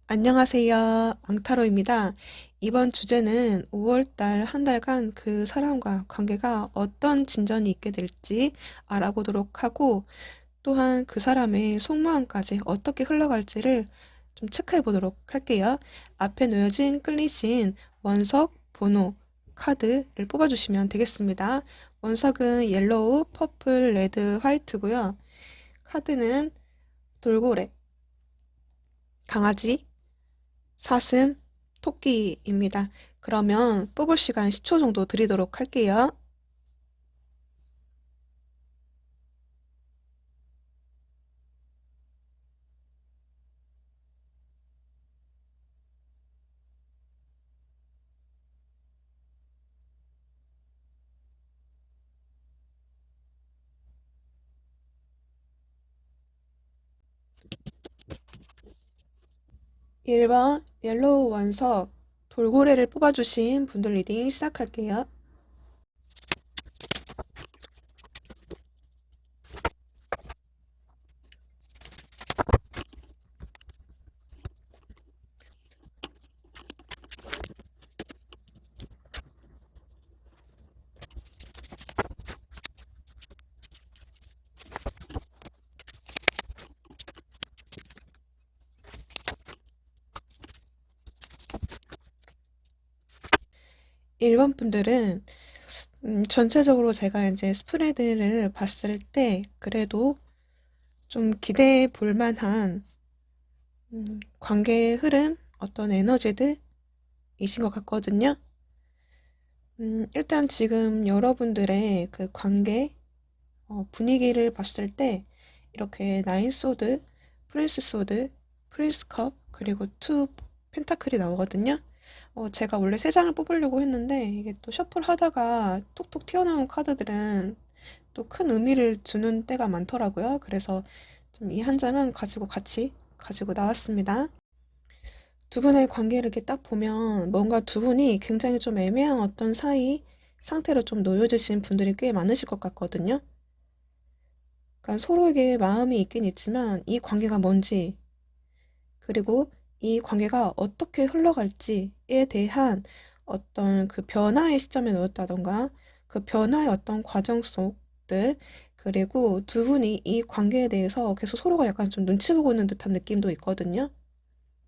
안녕하세요. 앙타로입니다. 이번 주제는 5월달 한 달간 그 사람과 관계가 어떤 진전이 있게 될지 알아보도록 하고, 또한 그 사람의 속마음까지 어떻게 흘러갈지를 좀 체크해 보도록 할게요. 앞에 놓여진 끌리신 원석, 번호, 카드를 뽑아주시면 되겠습니다. 원석은 옐로우, 퍼플, 레드, 화이트고요. 카드는 돌고래, 강아지, 사슴, 토끼입니다. 그러면 뽑을 시간 10초 정도 드리도록 할게요. 1번 옐로우 원석 돌고래를 뽑아주신 분들 리딩 시작할게요. 1번 분들은 전체적으로 제가 이제 스프레드를 봤을 때 그래도 좀 기대해 볼 만한 관계의 흐름, 어떤 에너지들이신 것 같거든요. 일단 지금 여러분들의 그 관계 분위기를 봤을 때 이렇게 나인 소드, 프린스 소드, 프린스 컵, 그리고 투 펜타클이 나오거든요. 제가 원래 세 장을 뽑으려고 했는데 이게 또 셔플 하다가 톡톡 튀어나온 카드들은 또 큰 의미를 주는 때가 많더라고요. 그래서 좀 이 한 장은 같이 가지고 나왔습니다. 두 분의 관계를 이렇게 딱 보면 뭔가 두 분이 굉장히 좀 애매한 어떤 사이 상태로 좀 놓여지신 분들이 꽤 많으실 것 같거든요. 그러니까 서로에게 마음이 있긴 있지만 이 관계가 뭔지, 그리고 이 관계가 어떻게 흘러갈지에 대한 어떤 그 변화의 시점에 놓였다던가 그 변화의 어떤 과정 속들, 그리고 두 분이 이 관계에 대해서 계속 서로가 약간 좀 눈치 보고 있는 듯한 느낌도 있거든요.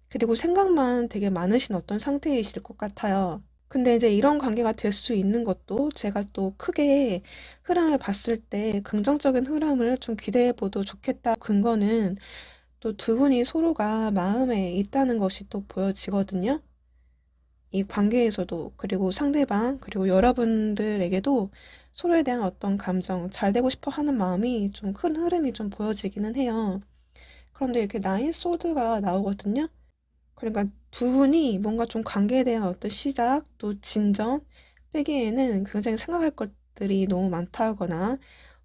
그리고 생각만 되게 많으신 어떤 상태이실 것 같아요. 근데 이제 이런 관계가 될 수 있는 것도 제가 또 크게 흐름을 봤을 때 긍정적인 흐름을 좀 기대해 보도 좋겠다 근거는 또 두 분이 서로가 마음에 있다는 것이 또 보여지거든요. 이 관계에서도, 그리고 상대방, 그리고 여러분들에게도 서로에 대한 어떤 감정, 잘 되고 싶어 하는 마음이 좀 큰 흐름이 좀 보여지기는 해요. 그런데 이렇게 나인 소드가 나오거든요. 그러니까 두 분이 뭔가 좀 관계에 대한 어떤 시작, 또 진전, 빼기에는 굉장히 생각할 것들이 너무 많다거나,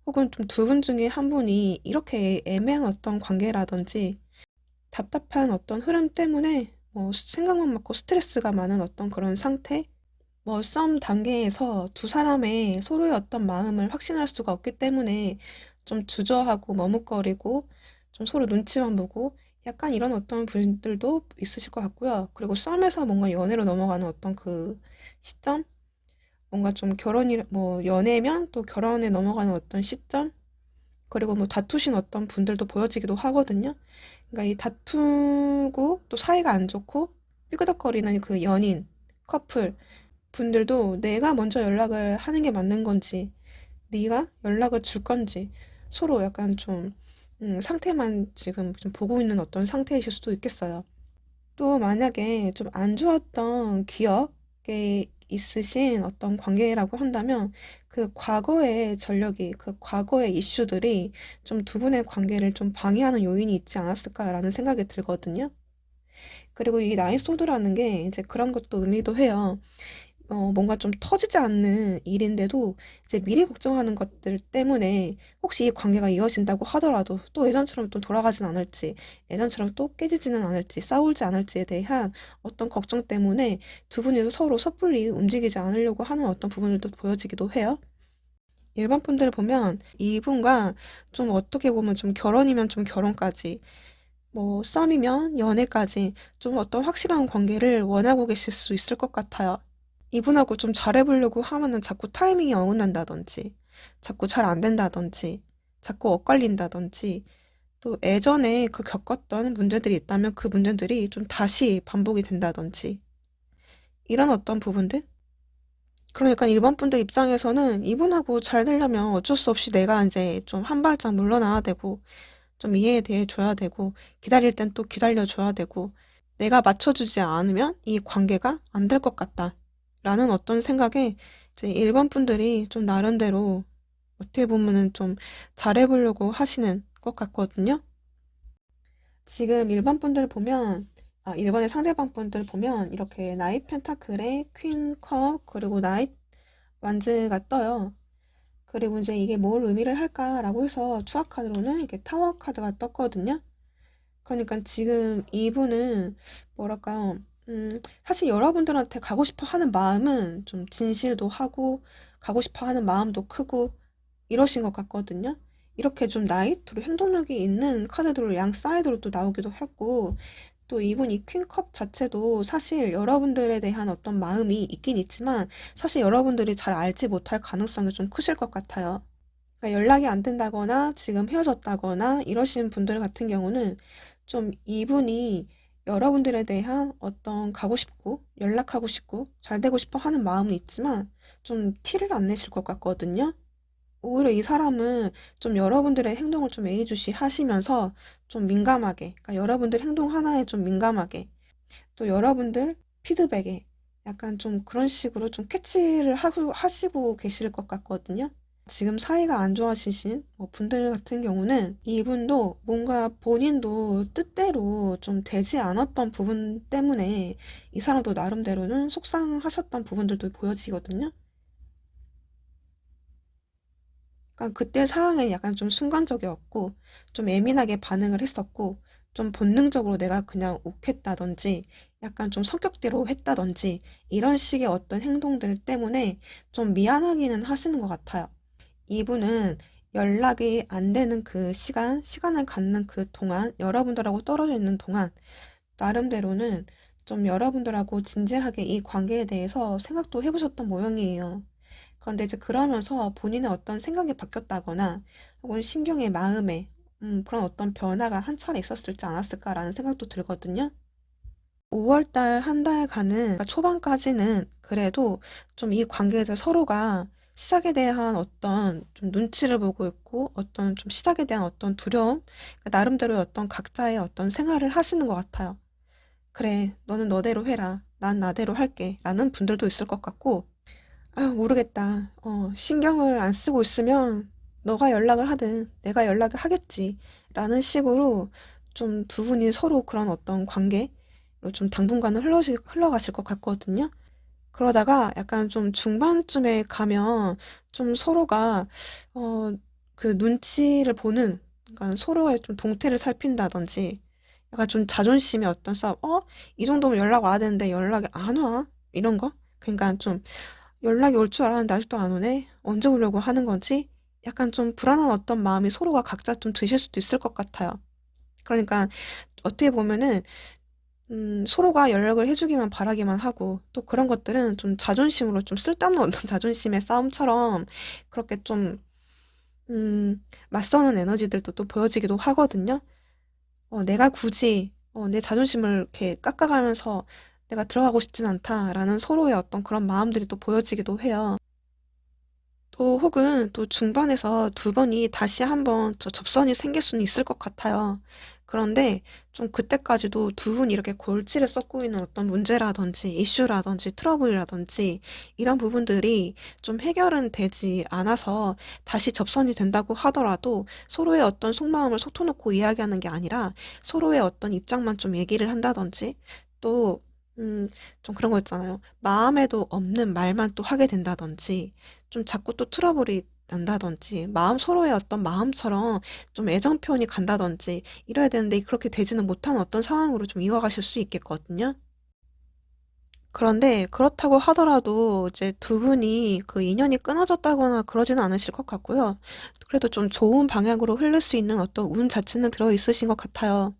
혹은 좀 두 분 중에 한 분이 이렇게 애매한 어떤 관계라든지, 답답한 어떤 흐름 때문에 생각만 많고 스트레스가 많은 어떤 그런 상태? 썸 단계에서 두 사람의 서로의 어떤 마음을 확신할 수가 없기 때문에 좀 주저하고 머뭇거리고 좀 서로 눈치만 보고 약간 이런 어떤 분들도 있으실 것 같고요. 그리고 썸에서 뭔가 연애로 넘어가는 어떤 그 시점? 뭔가 좀 연애면 또 결혼에 넘어가는 어떤 시점? 그리고 다투신 어떤 분들도 보여지기도 하거든요. 그러니까 이 다투고 또 사이가 안 좋고 삐그덕거리는 그 연인, 커플 분들도 내가 먼저 연락을 하는 게 맞는 건지, 네가 연락을 줄 건지 서로 약간 좀 상태만 지금 좀 보고 있는 어떤 상태이실 수도 있겠어요. 또 만약에 좀 안 좋았던 기억에 있으신 어떤 관계라고 한다면 그 과거의 전력이, 그 과거의 이슈들이 좀 두 분의 관계를 좀 방해하는 요인이 있지 않았을까라는 생각이 들거든요. 그리고 이 나인 소드라는 게 이제 그런 것도 의미도 해요. 뭔가 좀 터지지 않는 일인데도 이제 미리 걱정하는 것들 때문에 혹시 이 관계가 이어진다고 하더라도 또 예전처럼 또 돌아가진 않을지, 예전처럼 또 깨지지는 않을지, 싸울지 않을지에 대한 어떤 걱정 때문에 두 분이서 서로 섣불리 움직이지 않으려고 하는 어떤 부분들도 보여지기도 해요. 일반 분들을 보면 이분과 좀 어떻게 보면 좀 결혼이면 좀 결혼까지 뭐 썸이면 연애까지 좀 어떤 확실한 관계를 원하고 계실 수 있을 것 같아요. 이분하고 좀 잘해보려고 하면은 자꾸 타이밍이 어긋난다든지, 자꾸 잘 안 된다든지, 자꾸 엇갈린다든지, 또 예전에 그 겪었던 문제들이 있다면 그 문제들이 좀 다시 반복이 된다든지, 이런 어떤 부분들? 그러니까 일반 분들 입장에서는 이분하고 잘 되려면 어쩔 수 없이 내가 이제 좀 한 발짝 물러나야 되고, 좀 이해에 대해 줘야 되고, 기다릴 땐 또 기다려줘야 되고, 내가 맞춰주지 않으면 이 관계가 안 될 것 같다. 라는 어떤 생각에 이제 일반 분들이 좀 나름대로 어떻게 보면은 좀 잘해보려고 하시는 것 같거든요. 지금 일반 분들 보면, 일본의 상대방 분들 보면 이렇게 나이트 펜타클의 퀸 컵, 그리고 나이트 완즈가 떠요. 그리고 이제 이게 뭘 의미를 할까라고 해서 추억 카드로는 이렇게 타워 카드가 떴거든요. 그러니까 지금 이분은 뭐랄까요? 사실 여러분들한테 가고 싶어 하는 마음은 좀 진실도 하고 가고 싶어 하는 마음도 크고 이러신 것 같거든요. 이렇게 좀 나이트로 행동력이 있는 카드들로 양 사이드로 또 나오기도 했고 또 이분 이 퀸컵 자체도 사실 여러분들에 대한 어떤 마음이 있긴 있지만 사실 여러분들이 잘 알지 못할 가능성이 좀 크실 것 같아요. 그러니까 연락이 안 된다거나 지금 헤어졌다거나 이러신 분들 같은 경우는 좀 이분이 여러분들에 대한 어떤 가고 싶고 연락하고 싶고 잘 되고 싶어 하는 마음은 있지만 좀 티를 안 내실 것 같거든요. 오히려 이 사람은 좀 여러분들의 행동을 좀 예의주시 하시면서 좀 민감하게, 그러니까 여러분들 행동 하나에 좀 민감하게, 또 여러분들 피드백에 약간 좀 그런 식으로 좀 캐치를 하시고 계실 것 같거든요. 지금 사이가 안 좋아지신 뭐 분들 같은 경우는 이분도 뭔가 본인도 뜻대로 좀 되지 않았던 부분 때문에 이 사람도 나름대로는 속상하셨던 부분들도 보여지거든요. 그러니까 그때 상황에 약간 좀 순간적이었고 좀 예민하게 반응을 했었고 좀 본능적으로 내가 그냥 욱했다든지 약간 좀 성격대로 했다든지 이런 식의 어떤 행동들 때문에 좀 미안하기는 하시는 것 같아요. 이분은 연락이 안 되는 그 시간을 갖는 그 동안, 여러분들하고 떨어져 있는 동안, 나름대로는 좀 여러분들하고 진지하게 이 관계에 대해서 생각도 해보셨던 모양이에요. 그런데 이제 그러면서 본인의 어떤 생각이 바뀌었다거나, 혹은 신경의 마음에, 그런 어떤 변화가 한 차례 있었을지 않았을까라는 생각도 들거든요. 5월달 한 달간은 그러니까 초반까지는 그래도 좀 이 관계에서 서로가 시작에 대한 어떤 좀 눈치를 보고 있고 어떤 좀 시작에 대한 어떤 두려움, 그러니까 나름대로의 어떤 각자의 어떤 생활을 하시는 것 같아요. 그래, 너는 너대로 해라. 난 나대로 할게. 라는 분들도 있을 것 같고, 모르겠다. 신경을 안 쓰고 있으면 너가 연락을 하든 내가 연락을 하겠지. 라는 식으로 좀 두 분이 서로 그런 어떤 관계로 좀 당분간은 흘러가실 것 같거든요. 그러다가 약간 좀 중반쯤에 가면 좀 서로가, 어, 그 눈치를 보는, 그러니까 서로의 좀 동태를 살핀다든지, 약간 좀 자존심의 어떤 싸움, 이 정도면 연락 와야 되는데 연락이 안 와? 이런 거? 그러니까 좀 연락이 올 줄 알았는데 아직도 안 오네? 언제 오려고 하는 건지? 약간 좀 불안한 어떤 마음이 서로가 각자 좀 드실 수도 있을 것 같아요. 그러니까 어떻게 보면은 서로가 연락을 해주기만 바라기만 하고 또 그런 것들은 좀 자존심으로 좀 쓸데없는 어떤 자존심의 싸움처럼 그렇게 좀 맞서는 에너지들도 또 보여지기도 하거든요. 내가 굳이 내 자존심을 이렇게 깎아가면서 내가 들어가고 싶진 않다라는 서로의 어떤 그런 마음들이 또 보여지기도 해요. 또 혹은 또 중반에서 두 번이 다시 한번 저 접선이 생길 수는 있을 것 같아요. 그런데 좀 그때까지도 두 분이 이렇게 골치를 썩고 있는 어떤 문제라든지 이슈라든지 트러블이라든지 이런 부분들이 좀 해결은 되지 않아서 다시 접선이 된다고 하더라도 서로의 어떤 속마음을 속 터놓고 이야기하는 게 아니라 서로의 어떤 입장만 좀 얘기를 한다든지 또 좀 그런 거 있잖아요. 마음에도 없는 말만 또 하게 된다든지 좀 자꾸 또 트러블이 난다든지 서로의 어떤 마음처럼 좀 애정 표현이 간다든지 이래야 되는데 그렇게 되지는 못한 어떤 상황으로 좀 이어가실 수 있겠거든요. 그런데 그렇다고 하더라도 이제 두 분이 그 인연이 끊어졌다거나 그러지는 않으실 것 같고요. 그래도 좀 좋은 방향으로 흐를 수 있는 어떤 운 자체는 들어 있으신 것 같아요.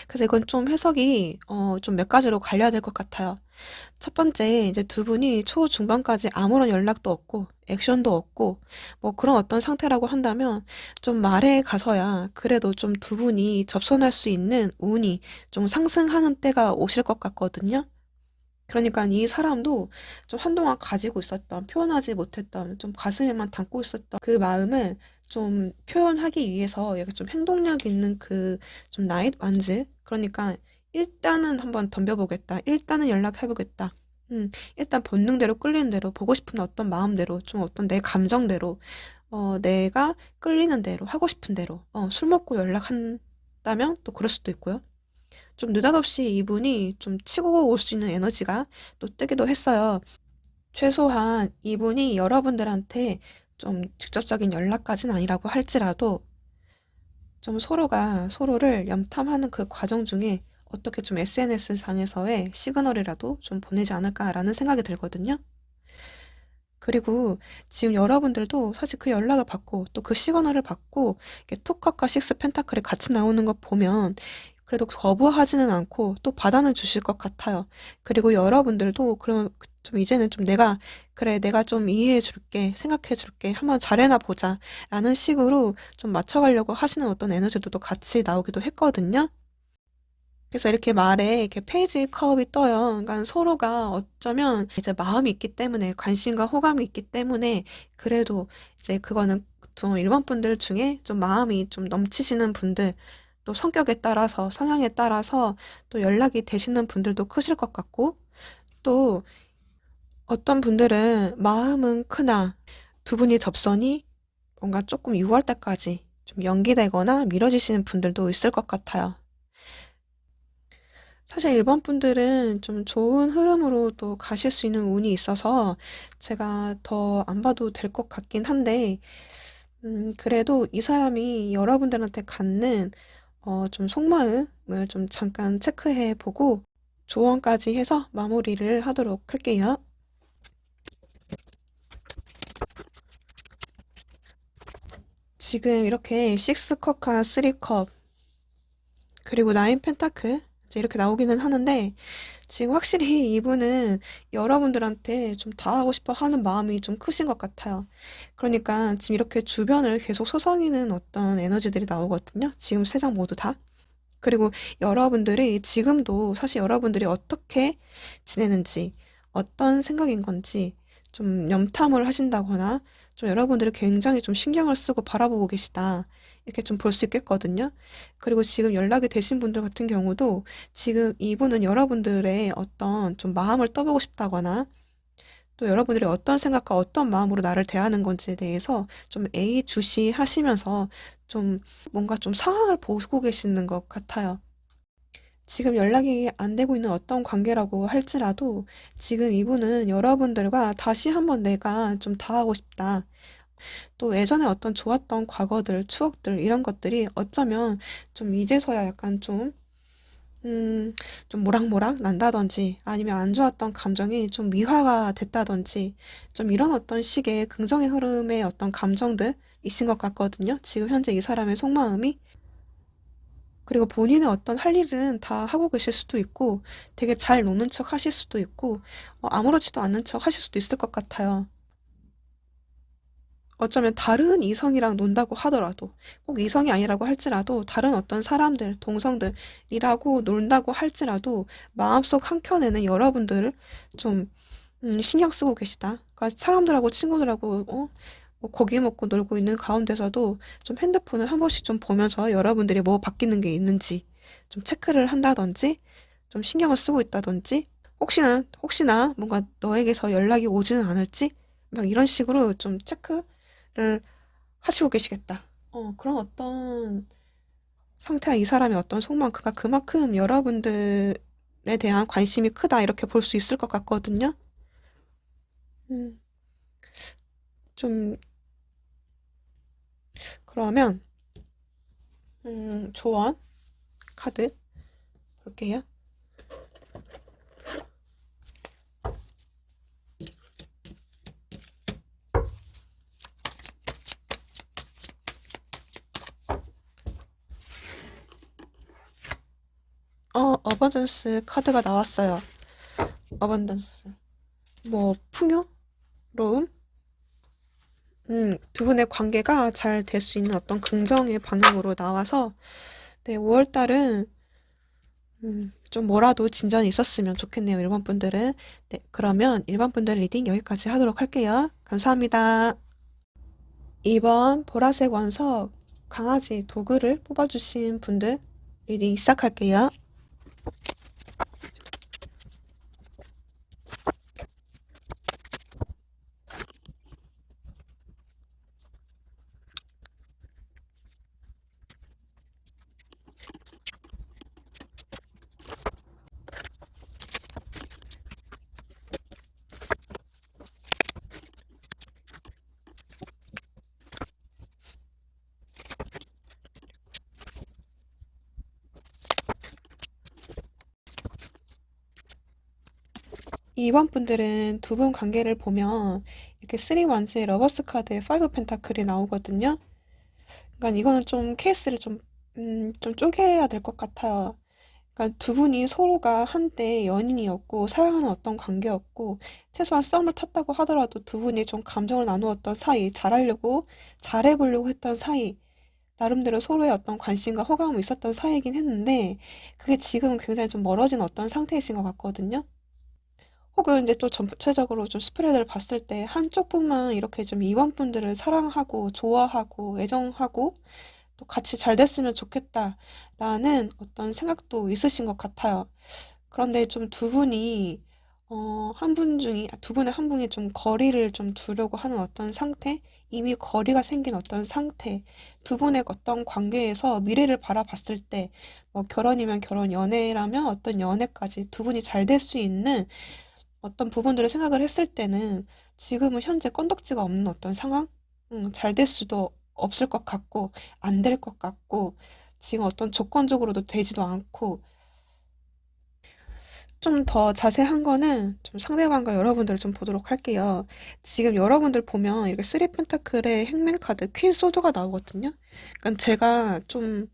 그래서 이건 좀 해석이 좀 몇 가지로 갈려야 될 것 같아요. 첫 번째, 이제 두 분이 초중반까지 아무런 연락도 없고, 액션도 없고, 뭐 그런 어떤 상태라고 한다면, 좀 말에 가서야 그래도 좀 두 분이 접선할 수 있는 운이 좀 상승하는 때가 오실 것 같거든요. 그러니까 이 사람도 좀 한동안 가지고 있었던, 표현하지 못했던, 좀 가슴에만 담고 있었던 그 마음을 좀 표현하기 위해서 약간 좀 행동력 있는 그 좀 나잇 완즈. 그러니까 일단은 한번 덤벼보겠다. 일단은 연락해보겠다. 일단 본능대로 끌리는 대로, 보고 싶은 어떤 마음대로, 좀 어떤 내 감정대로, 내가 끌리는 대로, 하고 싶은 대로, 술 먹고 연락한다면 또 그럴 수도 있고요. 좀 느닷없이 이분이 좀 치고 올 수 있는 에너지가 또 뜨기도 했어요. 최소한 이분이 여러분들한테 좀 직접적인 연락까지는 아니라고 할지라도 좀 서로가 서로를 염탐하는 그 과정 중에 어떻게 좀 SNS 상에서의 시그널이라도 좀 보내지 않을까라는 생각이 들거든요. 그리고 지금 여러분들도 사실 그 연락을 받고 또 그 시그널을 받고 이렇게 투컵과 식스 펜타클이 같이 나오는 거 보면 그래도 거부하지는 않고 또 받아는 주실 것 같아요. 그리고 여러분들도 그럼 좀 이제는 좀 내가 그래 내가 좀 이해해 줄게 생각해 줄게 한번 잘해나 보자 라는 식으로 좀 맞춰가려고 하시는 어떤 에너지도 같이 나오기도 했거든요. 그래서 이렇게 말에 이렇게 페이지 컵이 떠요. 그러니까 서로가 어쩌면 이제 마음이 있기 때문에 관심과 호감이 있기 때문에 그래도 이제 그거는 좀 일반 분들 중에 좀 마음이 좀 넘치시는 분들 또 성격에 따라서 성향에 따라서 또 연락이 되시는 분들도 크실 것 같고 또 어떤 분들은 마음은 크나 두 분이 접선이 뭔가 조금 6월 때까지 좀 연기되거나 미뤄지시는 분들도 있을 것 같아요. 사실 일반 분들은 좀 좋은 흐름으로 또 가실 수 있는 운이 있어서 제가 더 안 봐도 될 것 같긴 한데, 그래도 이 사람이 여러분들한테 갖는 좀 속마음을 좀 잠깐 체크해 보고 조언까지 해서 마무리를 하도록 할게요. 지금 이렇게 6컵과 3컵, 그리고 9 펜타클 이제 이렇게 나오기는 하는데, 지금 확실히 이분은 여러분들한테 좀 다하고 싶어 하는 마음이 좀 크신 것 같아요. 그러니까 지금 이렇게 주변을 계속 서성이는 어떤 에너지들이 나오거든요. 지금 세 장 모두 다. 그리고 여러분들이 지금도 사실 여러분들이 어떻게 지내는지, 어떤 생각인 건지 좀 염탐을 하신다거나 좀 여러분들이 굉장히 좀 신경을 쓰고 바라보고 계시다. 이렇게 좀 볼 수 있겠거든요. 그리고 지금 연락이 되신 분들 같은 경우도 지금 이분은 여러분들의 어떤 좀 마음을 떠보고 싶다거나 또 여러분들이 어떤 생각과 어떤 마음으로 나를 대하는 건지에 대해서 좀 예의주시하시면서 좀 뭔가 좀 상황을 보고 계시는 것 같아요. 지금 연락이 안 되고 있는 어떤 관계라고 할지라도 지금 이분은 여러분들과 다시 한번 내가 좀 다하고 싶다. 또 예전에 어떤 좋았던 과거들, 추억들, 이런 것들이 어쩌면 좀 이제서야 약간 음, 좀 모락모락 난다든지 아니면 안 좋았던 감정이 좀 미화가 됐다든지 좀 이런 어떤 식의 긍정의 흐름의 어떤 감정들 이신 것 같거든요. 지금 현재 이 사람의 속마음이. 그리고 본인의 어떤 할 일은 다 하고 계실 수도 있고 되게 잘 노는 척 하실 수도 있고 아무렇지도 않은 척 하실 수도 있을 것 같아요. 어쩌면 다른 이성이랑 논다고 하더라도 꼭 이성이 아니라고 할지라도 다른 어떤 사람들, 동성들이라고 논다고 할지라도 마음속 한켠에는 여러분들을 좀 신경 쓰고 계시다. 그러니까 사람들하고 친구들하고 뭐 고기 먹고 놀고 있는 가운데서도 좀 핸드폰을 한 번씩 좀 보면서 여러분들이 뭐 바뀌는 게 있는지 좀 체크를 한다든지 좀 신경을 쓰고 있다든지 혹시나 뭔가 너에게서 연락이 오지는 않을지 막 이런 식으로 좀 체크를 하시고 계시겠다. 그런 어떤 상태와 이 사람의 어떤 속마음, 그만큼 여러분들에 대한 관심이 크다 이렇게 볼 수 있을 것 같거든요. 음, 좀 그러면 조언 카드 볼게요. 어번던스 카드가 나왔어요. 어번던스. 뭐, 풍요로움? 두 분의 관계가 잘 될 수 있는 어떤 긍정의 방향으로 나와서, 네, 5월달은, 좀 뭐라도 진전이 있었으면 좋겠네요, 일반 분들은. 네, 그러면 일반 분들 리딩 여기까지 하도록 할게요. 감사합니다. 2번 보라색 원석 강아지 도구를 뽑아주신 분들 리딩 시작할게요. 2번 분들은 두 분 관계를 보면 이렇게 3원즈의 러버스 카드에 5 펜타클이 나오거든요. 그러니까 이거는 좀 케이스를 좀 쪼개야 될 것 같아요. 그러니까 두 분이 서로가 한때 연인이었고 사랑하는 어떤 관계였고 최소한 썸을 탔다고 하더라도 두 분이 좀 감정을 나누었던 사이, 잘해보려고 했던 사이, 나름대로 서로의 어떤 관심과 호감이 있었던 사이이긴 했는데 그게 지금은 굉장히 좀 멀어진 어떤 상태이신 것 같거든요. 혹은 이제 또 전체적으로 좀 스프레드를 봤을 때 한쪽뿐만 이렇게 좀 이원분들을 사랑하고 좋아하고 애정하고 또 같이 잘 됐으면 좋겠다라는 어떤 생각도 있으신 것 같아요. 그런데 좀 두 분이 두 분의 한 분이 좀 거리를 좀 두려고 하는 어떤 상태, 이미 거리가 생긴 어떤 상태, 두 분의 어떤 관계에서 미래를 바라봤을 때, 뭐 결혼이면 결혼, 연애라면 어떤 연애까지 두 분이 잘 될 수 있는 어떤 부분들을 생각을 했을 때는 지금은 현재 건덕지가 없는 어떤 상황? 잘 될 수도 없을 것 같고, 안 될 것 같고, 지금 어떤 조건적으로도 되지도 않고, 좀 더 자세한 거는 좀 상대방과 여러분들을 좀 보도록 할게요. 지금 여러분들 보면 이렇게 3 펜타클의 행맨 카드, 퀸 소드가 나오거든요. 그러니까 제가 좀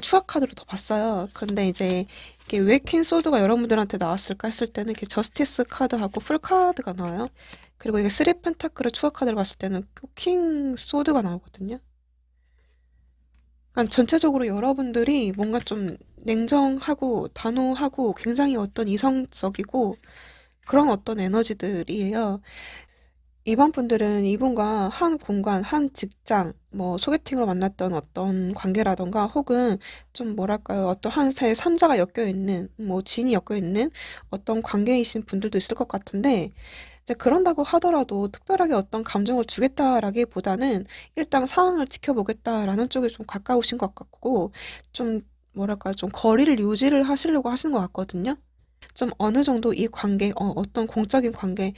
추억 카드로 더 봤어요. 그런데 이제 이게 왜 퀸 소드가 여러분들한테 나왔을까 했을 때는 이렇게 저스티스 카드하고 풀 카드가 나와요. 그리고 이게 3 펜타클의 추억 카드를 봤을 때는 킹 소드가 나오거든요. 그러니까 전체적으로 여러분들이 뭔가 좀 냉정하고 단호하고 굉장히 어떤 이성적이고 그런 어떤 에너지들이에요. 이번 분들은 이분과 한 공간, 한 직장, 뭐 소개팅으로 만났던 어떤 관계라던가 혹은 좀 뭐랄까요, 어떤 한 사이에 삼자가 엮여 있는, 뭐 진이 엮여 있는 어떤 관계이신 분들도 있을 것 같은데 이제 그런다고 하더라도 특별하게 어떤 감정을 주겠다라기보다는 일단 상황을 지켜보겠다라는 쪽에 좀 가까우신 것 같고 좀 뭐랄까요, 좀 거리를 유지를 하시려고 하시는 것 같거든요. 좀 어느 정도 이 관계, 어떤 공적인 관계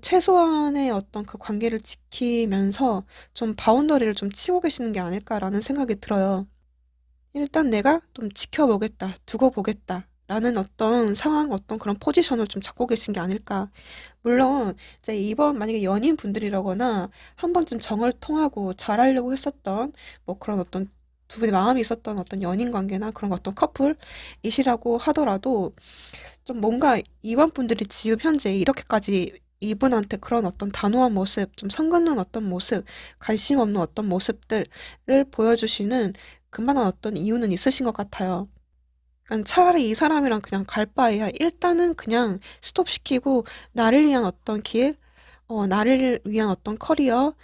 최소한의 어떤 그 관계를 지키면서 좀 바운더리를 좀 치고 계시는 게 아닐까라는 생각이 들어요. 일단 내가 좀 지켜보겠다, 두고 보겠다. 라는 어떤 상황, 어떤 그런 포지션을 좀 잡고 계신 게 아닐까. 물론, 이제 이번 만약에 연인분들이라거나 한 번쯤 정을 통하고 잘하려고 했었던 뭐 그런 어떤 두 분의 마음이 있었던 어떤 연인 관계나 그런 어떤 커플이시라고 하더라도 좀 뭔가 이번 분들이 지금 현재 이렇게까지 이분한테 그런 어떤 단호한 모습, 좀 선 긋는 어떤 모습, 관심 없는 어떤 모습들을 보여주시는 그만한 어떤 이유는 있으신 것 같아요. 그러니까 차라리 이 사람이랑 그냥 갈 바에야 일단은 그냥 스톱시키고 나를 위한 어떤 길, 나를 위한 어떤 커리어,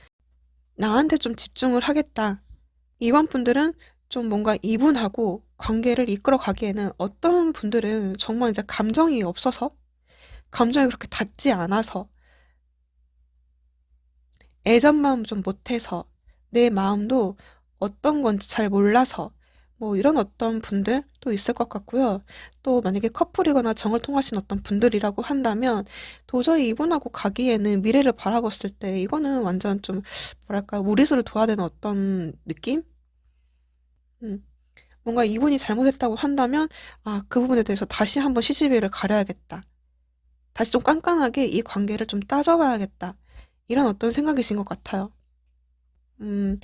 나한테 좀 집중을 하겠다. 이번 분들은 좀 뭔가 이분하고 관계를 이끌어 가기에는 어떤 분들은 정말 이제 감정이 없어서, 감정이 그렇게 닿지 않아서, 애정마음 좀 못해서, 내 마음도 어떤 건지 잘 몰라서, 뭐 이런 어떤 분들도 있을 것 같고요. 또 만약에 커플이거나 정을 통하신 어떤 분들이라고 한다면 도저히 이분하고 가기에는 미래를 바라봤을 때 이거는 완전 좀 뭐랄까 무리수를 둬야 되는 어떤 느낌? 음, 뭔가 이분이 잘못했다고 한다면 아, 그 부분에 대해서 다시 한번 시시비를 가려야겠다. 다시 좀 깐깐하게 이 관계를 좀 따져봐야겠다. 이런 어떤 생각이신 것 같아요. 음,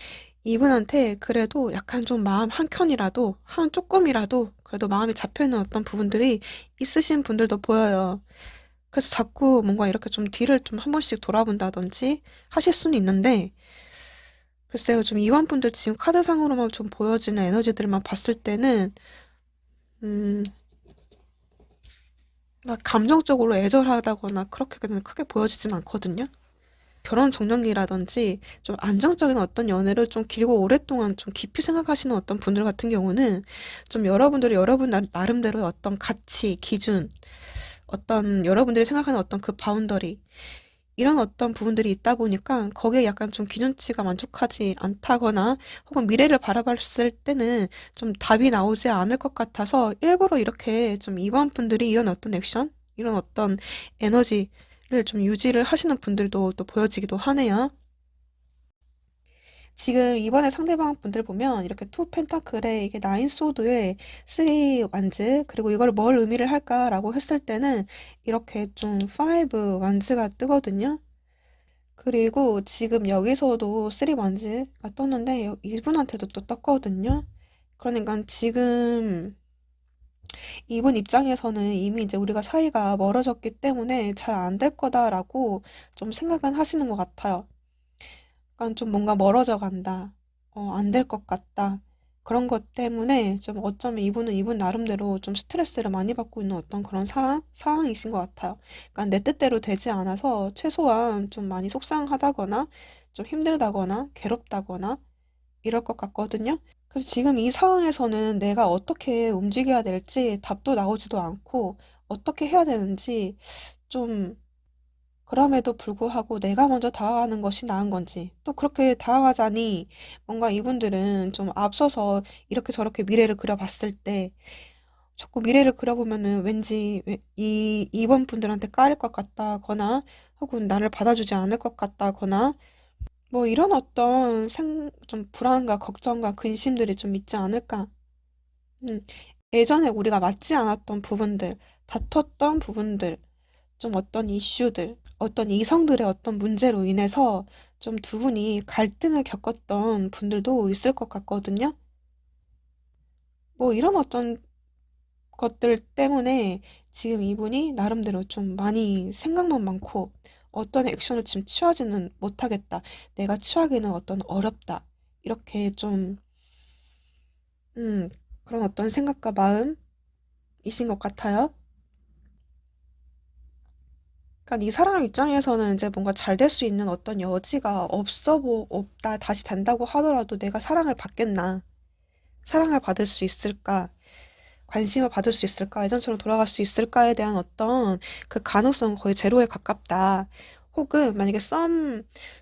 이분한테 그래도 약간 좀 마음 한켠이라도, 한 조금이라도 그래도 마음이 잡혀있는 어떤 부분들이 있으신 분들도 보여요. 그래서 자꾸 뭔가 이렇게 좀 뒤를 좀 한 번씩 돌아본다든지 하실 수는 있는데, 글쎄요, 좀 이완분들 지금 카드상으로만 좀 보여지는 에너지들만 봤을 때는, 음, 막 감정적으로 애절하다거나 그렇게 그냥 크게 보여지진 않거든요. 결혼 정년기라든지 좀 안정적인 어떤 연애를 좀 길고 오랫동안 좀 깊이 생각하시는 어떤 분들 같은 경우는 좀 여러분들이 여러분 나름대로의 어떤 가치, 기준, 어떤 여러분들이 생각하는 어떤 그 바운더리, 이런 어떤 부분들이 있다 보니까 거기에 약간 좀 기준치가 만족하지 않다거나 혹은 미래를 바라봤을 때는 좀 답이 나오지 않을 것 같아서 일부러 이렇게 좀 이번 분들이 이런 어떤 액션, 이런 어떤 에너지를 좀 유지를 하시는 분들도 또 보여지기도 하네요. 지금 이번에 상대방 분들 보면 이렇게 투 펜타클에 이게 나인 소드에 쓰리 완즈 그리고 이걸 뭘 의미를 할까라고 했을 때는 이렇게 좀 파이브 완즈가 뜨거든요. 그리고 지금 여기서도 쓰리 완즈가 떴는데 이분한테도 또 떴거든요. 그러니까 지금 이분 입장에서는 이미 이제 우리가 사이가 멀어졌기 때문에 잘 안 될 거다라고 좀 생각은 하시는 것 같아요. 그러니까 좀 뭔가 멀어져 간다. 안 될 것 같다. 그런 것 때문에 좀 어쩌면 이분은 이분 나름대로 좀 스트레스를 많이 받고 있는 어떤 그런 상황이신 것 같아요. 그러니까 내 뜻대로 되지 않아서 최소한 좀 많이 속상하다거나 좀 힘들다거나 괴롭다거나 이럴 것 같거든요. 그래서 지금 이 상황에서는 내가 어떻게 움직여야 될지 답도 나오지도 않고 어떻게 해야 되는지 좀 그럼에도 불구하고 내가 먼저 다가가는 것이 나은 건지, 또 그렇게 다가가자니 뭔가 이분들은 좀 앞서서 이렇게 저렇게 미래를 그려봤을 때, 자꾸 미래를 그려보면은 왠지 이번 분들한테 까일 것 같다거나, 혹은 나를 받아주지 않을 것 같다거나, 뭐 이런 어떤 좀 불안과 걱정과 근심들이 좀 있지 않을까. 음, 예전에 우리가 맞지 않았던 부분들, 다퉜던 부분들, 좀 어떤 이슈들, 어떤 이성들의 어떤 문제로 인해서 좀 두 분이 갈등을 겪었던 분들도 있을 것 같거든요. 뭐 이런 어떤 것들 때문에 지금 이분이 나름대로 좀 많이 생각만 많고 어떤 액션을 지금 취하지는 못하겠다. 내가 취하기는 어떤 어렵다. 이렇게 좀, 음, 그런 어떤 생각과 마음이신 것 같아요. 그러니까 이 사람 입장에서는 이제 뭔가 잘 될 수 있는 어떤 여지가 없다, 다시 된다고 하더라도 내가 사랑을 받겠나, 사랑을 받을 수 있을까, 관심을 받을 수 있을까, 예전처럼 돌아갈 수 있을까에 대한 어떤 그 가능성은 거의 제로에 가깝다. 혹은 만약에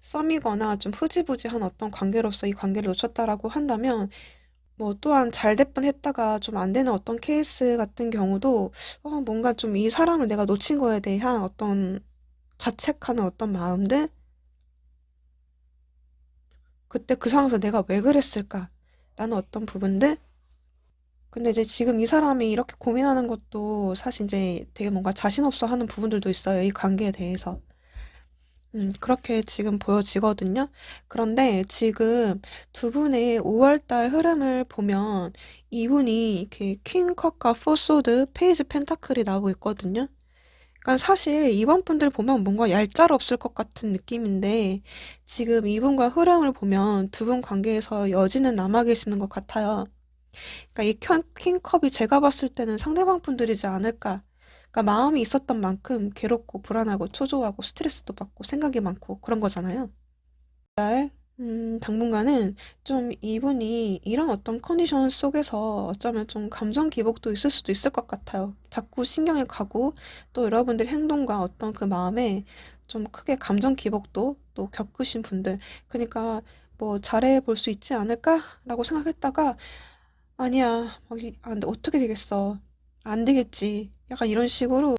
썸이거나 좀 흐지부지한 어떤 관계로서 이 관계를 놓쳤다라고 한다면, 뭐 또한 잘 될 뻔했다가 좀 안 되는 어떤 케이스 같은 경우도 뭔가 좀 이 사람을 내가 놓친 거에 대한 어떤 자책하는 어떤 마음들? 그때 그 상황에서 내가 왜 그랬을까? 라는 어떤 부분들? 근데 이제 지금 이 사람이 이렇게 고민하는 것도 사실 이제 되게 뭔가 자신 없어 하는 부분들도 있어요. 이 관계에 대해서. 그렇게 지금 보여지거든요. 그런데 지금 두 분의 5월달 흐름을 보면 이분이 이렇게 퀸컵과 포소드, 페이지 펜타클이 나오고 있거든요. 그러니까 사실 이번 분들 보면 뭔가 얄짤없을 것 같은 느낌인데 지금 이분과 흐름을 보면 두 분 관계에서 여지는 남아 계시는 것 같아요. 그러니까 이 퀸컵이 제가 봤을 때는 상대방 분들이지 않을까. 그러니까 마음이 있었던 만큼 괴롭고 불안하고 초조하고 스트레스도 받고 생각이 많고 그런 거잖아요. 당분간은 좀 이분이 이런 어떤 컨디션 속에서 어쩌면 좀 감정 기복도 있을 수도 있을 것 같아요. 자꾸 신경이 가고 또 여러분들 행동과 어떤 그 마음에 좀 크게 감정 기복도 또 겪으신 분들. 그러니까 뭐 잘해 볼 수 있지 않을까라고 생각했다가 아니야, 어떻게 되겠어. 안 되겠지. 약간 이런 식으로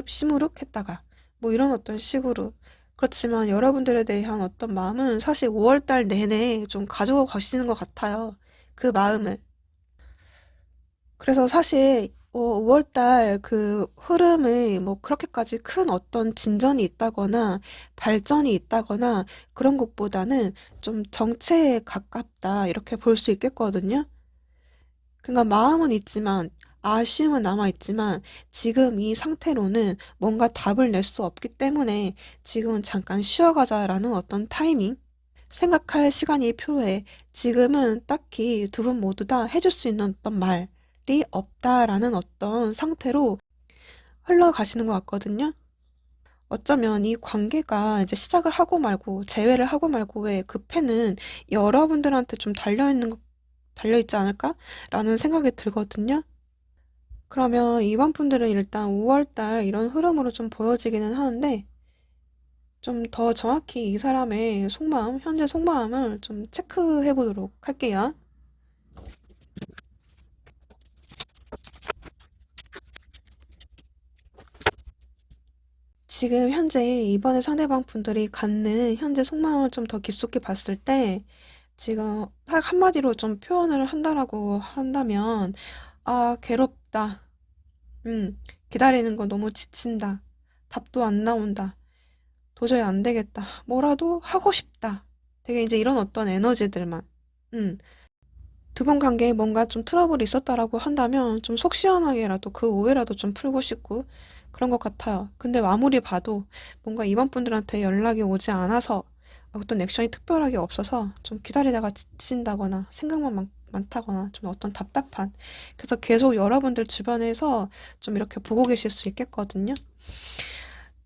시무룩했다가 뭐 이런 어떤 식으로 그렇지만 여러분들에 대한 어떤 마음은 사실 5월달 내내 좀 가지고 가시는 것 같아요. 그 마음을. 그래서 사실 5월달 그 흐름이 뭐 그렇게까지 큰 어떤 진전이 있다거나 발전이 있다거나 그런 것보다는 좀 정체에 가깝다 이렇게 볼 수 있겠거든요. 그러니까 마음은 있지만 아쉬움은 남아있지만 지금 이 상태로는 뭔가 답을 낼 수 없기 때문에 지금은 잠깐 쉬어가자라는 어떤 타이밍, 생각할 시간이 필요해. 지금은 딱히 두 분 모두 다 해줄 수 있는 어떤 말이 없다라는 어떤 상태로 흘러가시는 것 같거든요. 어쩌면 이 관계가 이제 시작을 하고 말고 재회를 하고 말고의 그 펜은 여러분들한테 좀 달려있지 않을까라는 생각이 들거든요. 그러면 이번 분들은 일단 5월달 이런 흐름으로 좀 보여지기는 하는데 좀 더 정확히 이 사람의 속마음, 현재 속마음을 좀 체크해 보도록 할게요. 지금 현재 이번에 상대방 분들이 갖는 현재 속마음을 좀 더 깊숙이 봤을 때 지금 딱 한마디로 좀 표현을 한다라고 한다면 아, 괴롭다. 기다리는 거 너무 지친다. 답도 안 나온다. 도저히 안 되겠다. 뭐라도 하고 싶다. 되게 이제 이런 어떤 에너지들만. 음, 두 분 관계에 뭔가 좀 트러블이 있었다라고 한다면 좀 속 시원하게라도 그 오해라도 좀 풀고 싶고 그런 것 같아요. 근데 아무리 봐도 뭔가 이번 분들한테 연락이 오지 않아서 어떤 액션이 특별하게 없어서 좀 기다리다가 지친다거나 생각만 많다거나 좀 어떤 답답한 그래서 계속 여러분들 주변에서 좀 이렇게 보고 계실 수 있겠거든요.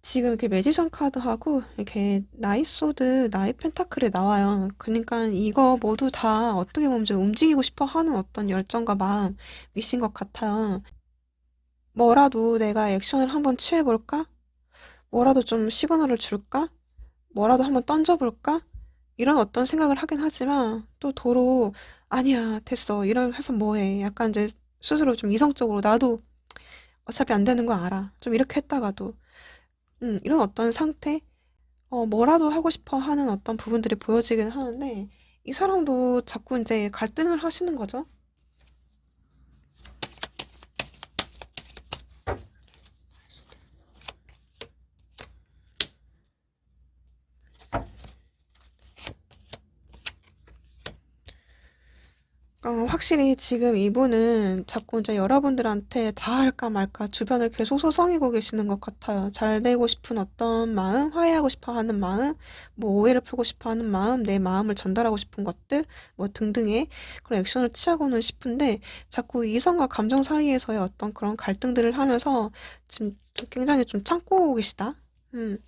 지금 이렇게 매지션 카드하고 이렇게 나이 소드, 나이 펜타클이 나와요. 그러니까 이거 모두 다 어떻게 보면 좀 움직이고 싶어 하는 어떤 열정과 마음이신 것 같아요. 뭐라도 내가 액션을 한번 취해볼까? 뭐라도 좀 시그널을 줄까? 뭐라도 한번 던져볼까? 이런 어떤 생각을 하긴 하지만 또 도로 아니야 됐어 이런 해서 뭐해 약간 이제 스스로 좀 이성적으로 나도 어차피 안 되는 거 알아 좀 이렇게 했다가도 이런 어떤 상태 뭐라도 하고 싶어 하는 어떤 부분들이 보여지긴 하는데, 이 사람도 자꾸 이제 갈등을 하시는 거죠. 확실히 지금 이분은 자꾸 이제 여러분들한테 다 할까 말까 주변을 계속 소성이고 계시는 것 같아요. 잘 되고 싶은 어떤 마음, 화해하고 싶어 하는 마음, 뭐 오해를 풀고 싶어 하는 마음, 내 마음을 전달하고 싶은 것들, 뭐 등등의 그런 액션을 취하고는 싶은데 자꾸 이성과 감정 사이에서의 어떤 그런 갈등들을 하면서 지금 좀 굉장히 좀 참고 계시다. 음,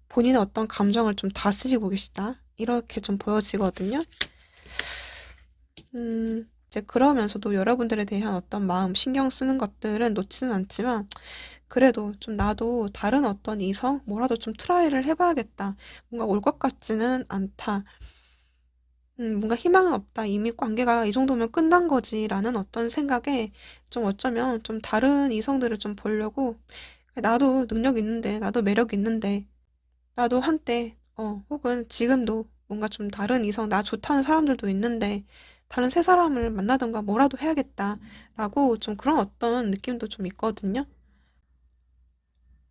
본인의 어떤 감정을 좀 다스리고 계시다. 이렇게 좀 보여지거든요. 이제 그러면서도 여러분들에 대한 어떤 마음, 신경 쓰는 것들은 놓지는 않지만, 그래도 좀 나도 다른 어떤 이성, 뭐라도 좀 트라이를 해봐야겠다. 뭔가 올 것 같지는 않다. 뭔가 희망은 없다. 이미 관계가 이 정도면 끝난 거지라는 어떤 생각에 좀 어쩌면 좀 다른 이성들을 좀 보려고, 나도 능력 있는데, 나도 매력 있는데, 나도 한때, 혹은 지금도 뭔가 좀 다른 이성, 나 좋다는 사람들도 있는데, 다른 새 사람을 만나든가 뭐라도 해야겠다라고 좀 그런 어떤 느낌도 좀 있거든요.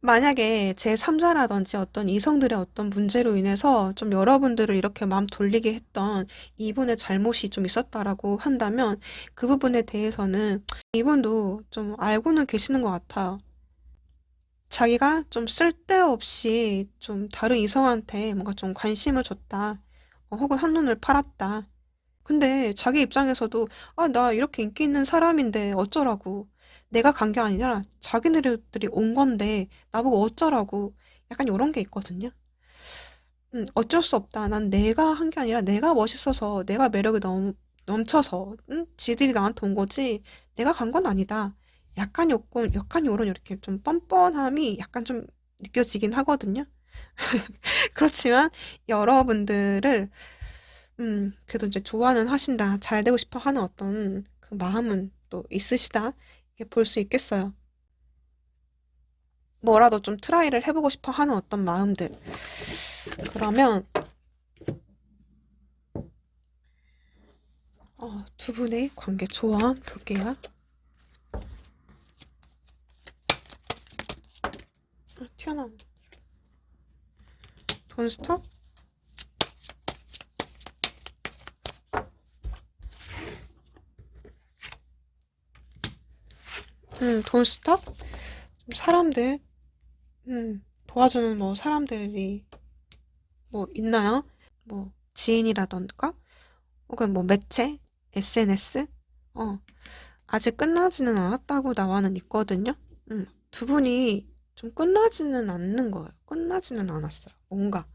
만약에 제3자라든지 어떤 이성들의 어떤 문제로 인해서 좀 여러분들을 이렇게 마음 돌리게 했던 이분의 잘못이 좀 있었다라고 한다면 그 부분에 대해서는 이분도 좀 알고는 계시는 것 같아요. 자기가 좀 쓸데없이 좀 다른 이성한테 뭔가 좀 관심을 줬다. 혹은 한눈을 팔았다. 근데 자기 입장에서도 아, 나 이렇게 인기 있는 사람인데 어쩌라고. 내가 간 게 아니라 자기네들이 온 건데 나보고 어쩌라고. 약간 이런 게 있거든요. 어쩔 수 없다. 난 내가 한 게 아니라 내가 멋있어서 내가 매력이 넘쳐서 지들이 나한테 온 거지 내가 간 건 아니다. 약간 요런 이렇게 좀 뻔뻔함이 약간 좀 느껴지긴 하거든요. 그렇지만 여러분들을 그래도 이제 좋아는 하신다. 잘 되고 싶어 하는 어떤 그 마음은 또 있으시다. 이렇게 볼 수 있겠어요. 뭐라도 좀 트라이를 해보고 싶어 하는 어떤 마음들. 그러면 두 분의 관계 조언 볼게요. 튀어나온 돈스톱? 돈 스톱? 사람들, 도와주는 뭐 사람들이 뭐 있나요? 뭐 지인이라던가? 혹은 뭐 매체? SNS? 어, 아직 끝나지는 않았다고 나와는 있거든요. 두 분이 좀 끝나지는 않는 거예요. 끝나지는 않았어요. 뭔가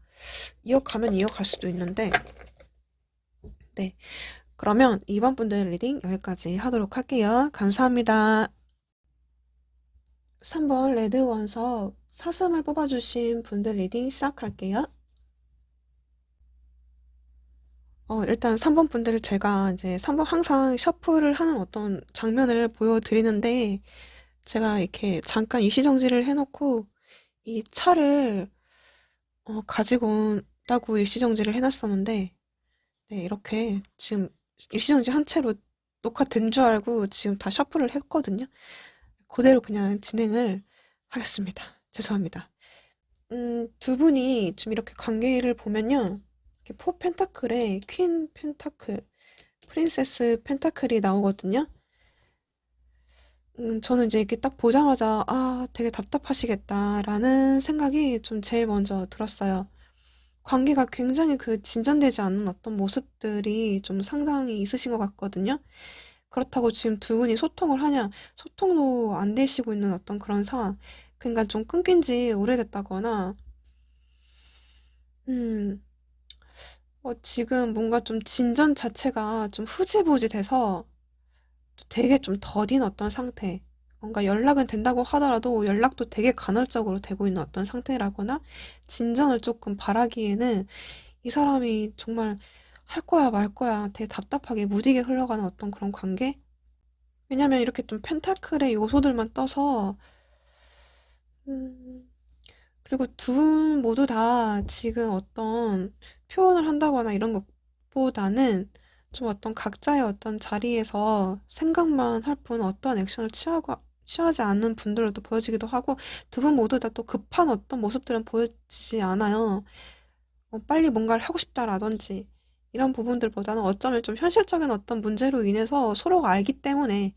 이어가면 이어갈 수도 있는데, 네. 그러면 이번 분들 리딩 여기까지 하도록 할게요. 감사합니다. 3번 레드 원석 사슴을 뽑아주신 분들 리딩 시작할게요. 일단 3번 분들을 제가 이제 3번 항상 셔플을 하는 어떤 장면을 보여드리는데, 제가 이렇게 잠깐 일시정지를 해놓고 이 차를 가지고 온다고 일시정지를 해놨었는데, 네, 이렇게 지금 일시정지 한 채로 녹화된 줄 알고 지금 다 셔플을 했거든요. 그대로 그냥 진행을 하겠습니다. 죄송합니다. 두 분이 지금 이렇게 관계를 보면요. 이렇게 포 펜타클에 퀸 펜타클, 프린세스 펜타클이 나오거든요. 저는 이제 이렇게 딱 보자마자, 아, 되게 답답하시겠다라는 생각이 좀 제일 먼저 들었어요. 관계가 굉장히 그 진전되지 않는 어떤 모습들이 좀 상당히 있으신 것 같거든요. 그렇다고 지금 두 분이 소통을 하냐, 소통도 안 되시고 있는 어떤 그런 상황. 그러니까 좀 끊긴 지 오래됐다거나, 음, 지금 뭔가 좀 진전 자체가 좀 흐지부지 돼서 되게 좀 더딘 어떤 상태. 뭔가 연락은 된다고 하더라도 연락도 되게 간헐적으로 되고 있는 어떤 상태라거나 진전을 조금 바라기에는 이 사람이 정말 할 거야 말 거야 되게 답답하게 무디게 흘러가는 어떤 그런 관계? 왜냐면 이렇게 좀 펜타클의 요소들만 떠서 음, 그리고 두 분 모두 다 지금 어떤 표현을 한다거나 이런 것보다는 좀 어떤 각자의 어떤 자리에서 생각만 할 뿐 어떤 액션을 취하지 않는 분들도 보여지기도 하고 두 분 모두 다 또 급한 어떤 모습들은 보여지지 않아요. 빨리 뭔가를 하고 싶다라든지 이런 부분들보다는 어쩌면 좀 현실적인 어떤 문제로 인해서 서로가 알기 때문에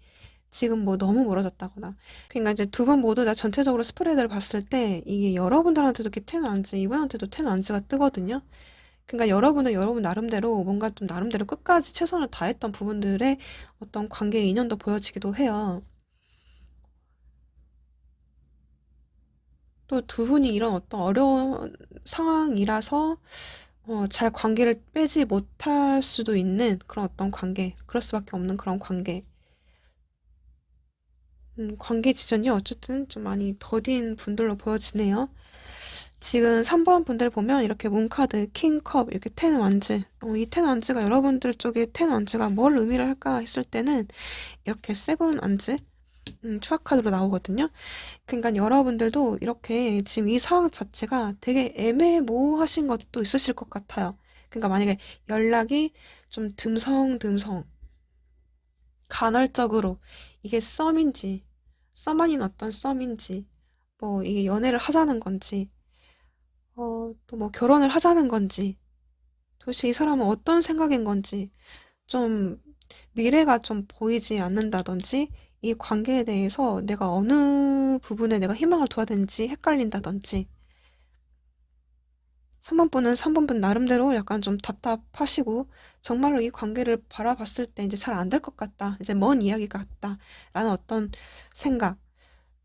지금 뭐 너무 멀어졌다거나. 그러니까 이제 두 분 모두 다 전체적으로 스프레드를 봤을 때 이게 여러분들한테도 이렇게 텐 완즈, 이분한테도 텐 완즈가 뜨거든요. 그러니까 여러분은 여러분 나름대로 뭔가 좀 나름대로 끝까지 최선을 다했던 부분들의 어떤 관계의 인연도 보여지기도 해요. 또 두 분이 이런 어떤 어려운 상황이라서 잘 관계를 빼지 못할 수도 있는 그런 어떤 관계, 그럴 수밖에 없는 그런 관계. 관계 지전이 어쨌든 좀 많이 더딘 분들로 보여지네요. 지금 3번 분들 보면 이렇게 문카드, 킹컵, 이렇게 텐 완즈. 이 텐 완즈가 여러분들 쪽에 텐 완즈가 뭘 의미를 할까 했을 때는 이렇게 세븐 완즈, 추가 카드로 나오거든요. 그러니까 여러분들도 이렇게 지금 이 상황 자체가 되게 애매모호하신 것도 있으실 것 같아요. 그러니까 만약에 연락이 좀 듬성듬성, 간헐적으로 이게 썸인지, 썸 아닌 어떤 썸인지, 뭐 이게 연애를 하자는 건지, 또 뭐 결혼을 하자는 건지, 도대체 이 사람은 어떤 생각인 건지, 좀 미래가 좀 보이지 않는다든지, 이 관계에 대해서 내가 어느 부분에 내가 희망을 둬야 되는지 헷갈린다든지, 3번분은 3번분 나름대로 약간 좀 답답하시고, 정말로 이 관계를 바라봤을 때 이제 잘 안 될 것 같다. 이제 먼 이야기 같다. 라는 어떤 생각.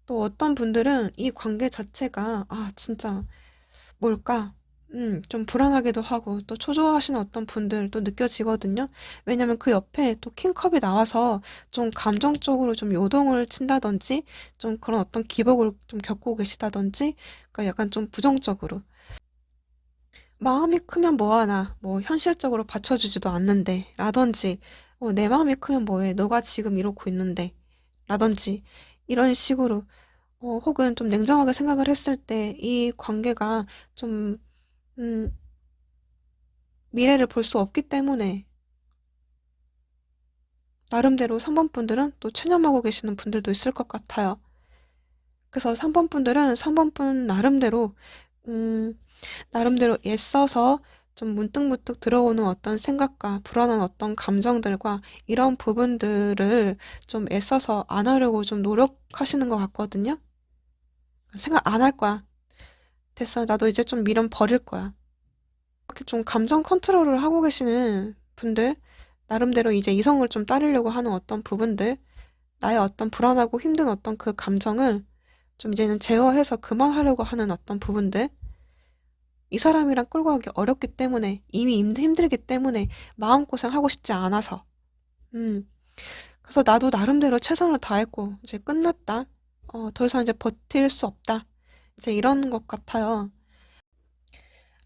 또 어떤 분들은 이 관계 자체가, 아, 진짜 뭘까? 좀 불안하기도 하고 또 초조하시는 어떤 분들도 느껴지거든요. 왜냐면 그 옆에 또 킹컵이 나와서 좀 감정적으로 좀 요동을 친다든지 좀 그런 어떤 기복을 좀 겪고 계시다든지 그러니까 약간 좀 부정적으로 마음이 크면 뭐하나 뭐 현실적으로 받쳐주지도 않는데 라든지 내 마음이 크면 뭐해 너가 지금 이러고 있는데 라든지 이런 식으로 혹은 좀 냉정하게 생각을 했을 때 이 관계가 좀 음, 미래를 볼 수 없기 때문에 나름대로 3번 분들은 또 체념하고 계시는 분들도 있을 것 같아요. 그래서 3번 분들은 3번 분 나름대로 음, 나름대로 애써서 좀 문득문득 들어오는 어떤 생각과 불안한 어떤 감정들과 이런 부분들을 좀 애써서 안 하려고 좀 노력하시는 것 같거든요. 생각 안 할 거야. 됐어. 나도 이제 좀 미련 버릴 거야. 이렇게 좀 감정 컨트롤을 하고 계시는 분들, 나름대로 이제 이성을 좀 따르려고 하는 어떤 부분들, 나의 어떤 불안하고 힘든 어떤 그 감정을 좀 이제는 제어해서 그만하려고 하는 어떤 부분들, 이 사람이랑 끌고 가기 어렵기 때문에, 이미 힘들기 때문에 마음고생 하고 싶지 않아서. 음, 그래서 나도 나름대로 최선을 다했고, 이제 끝났다. 더 이상 이제 버틸 수 없다. 이제 이런 것 같아요.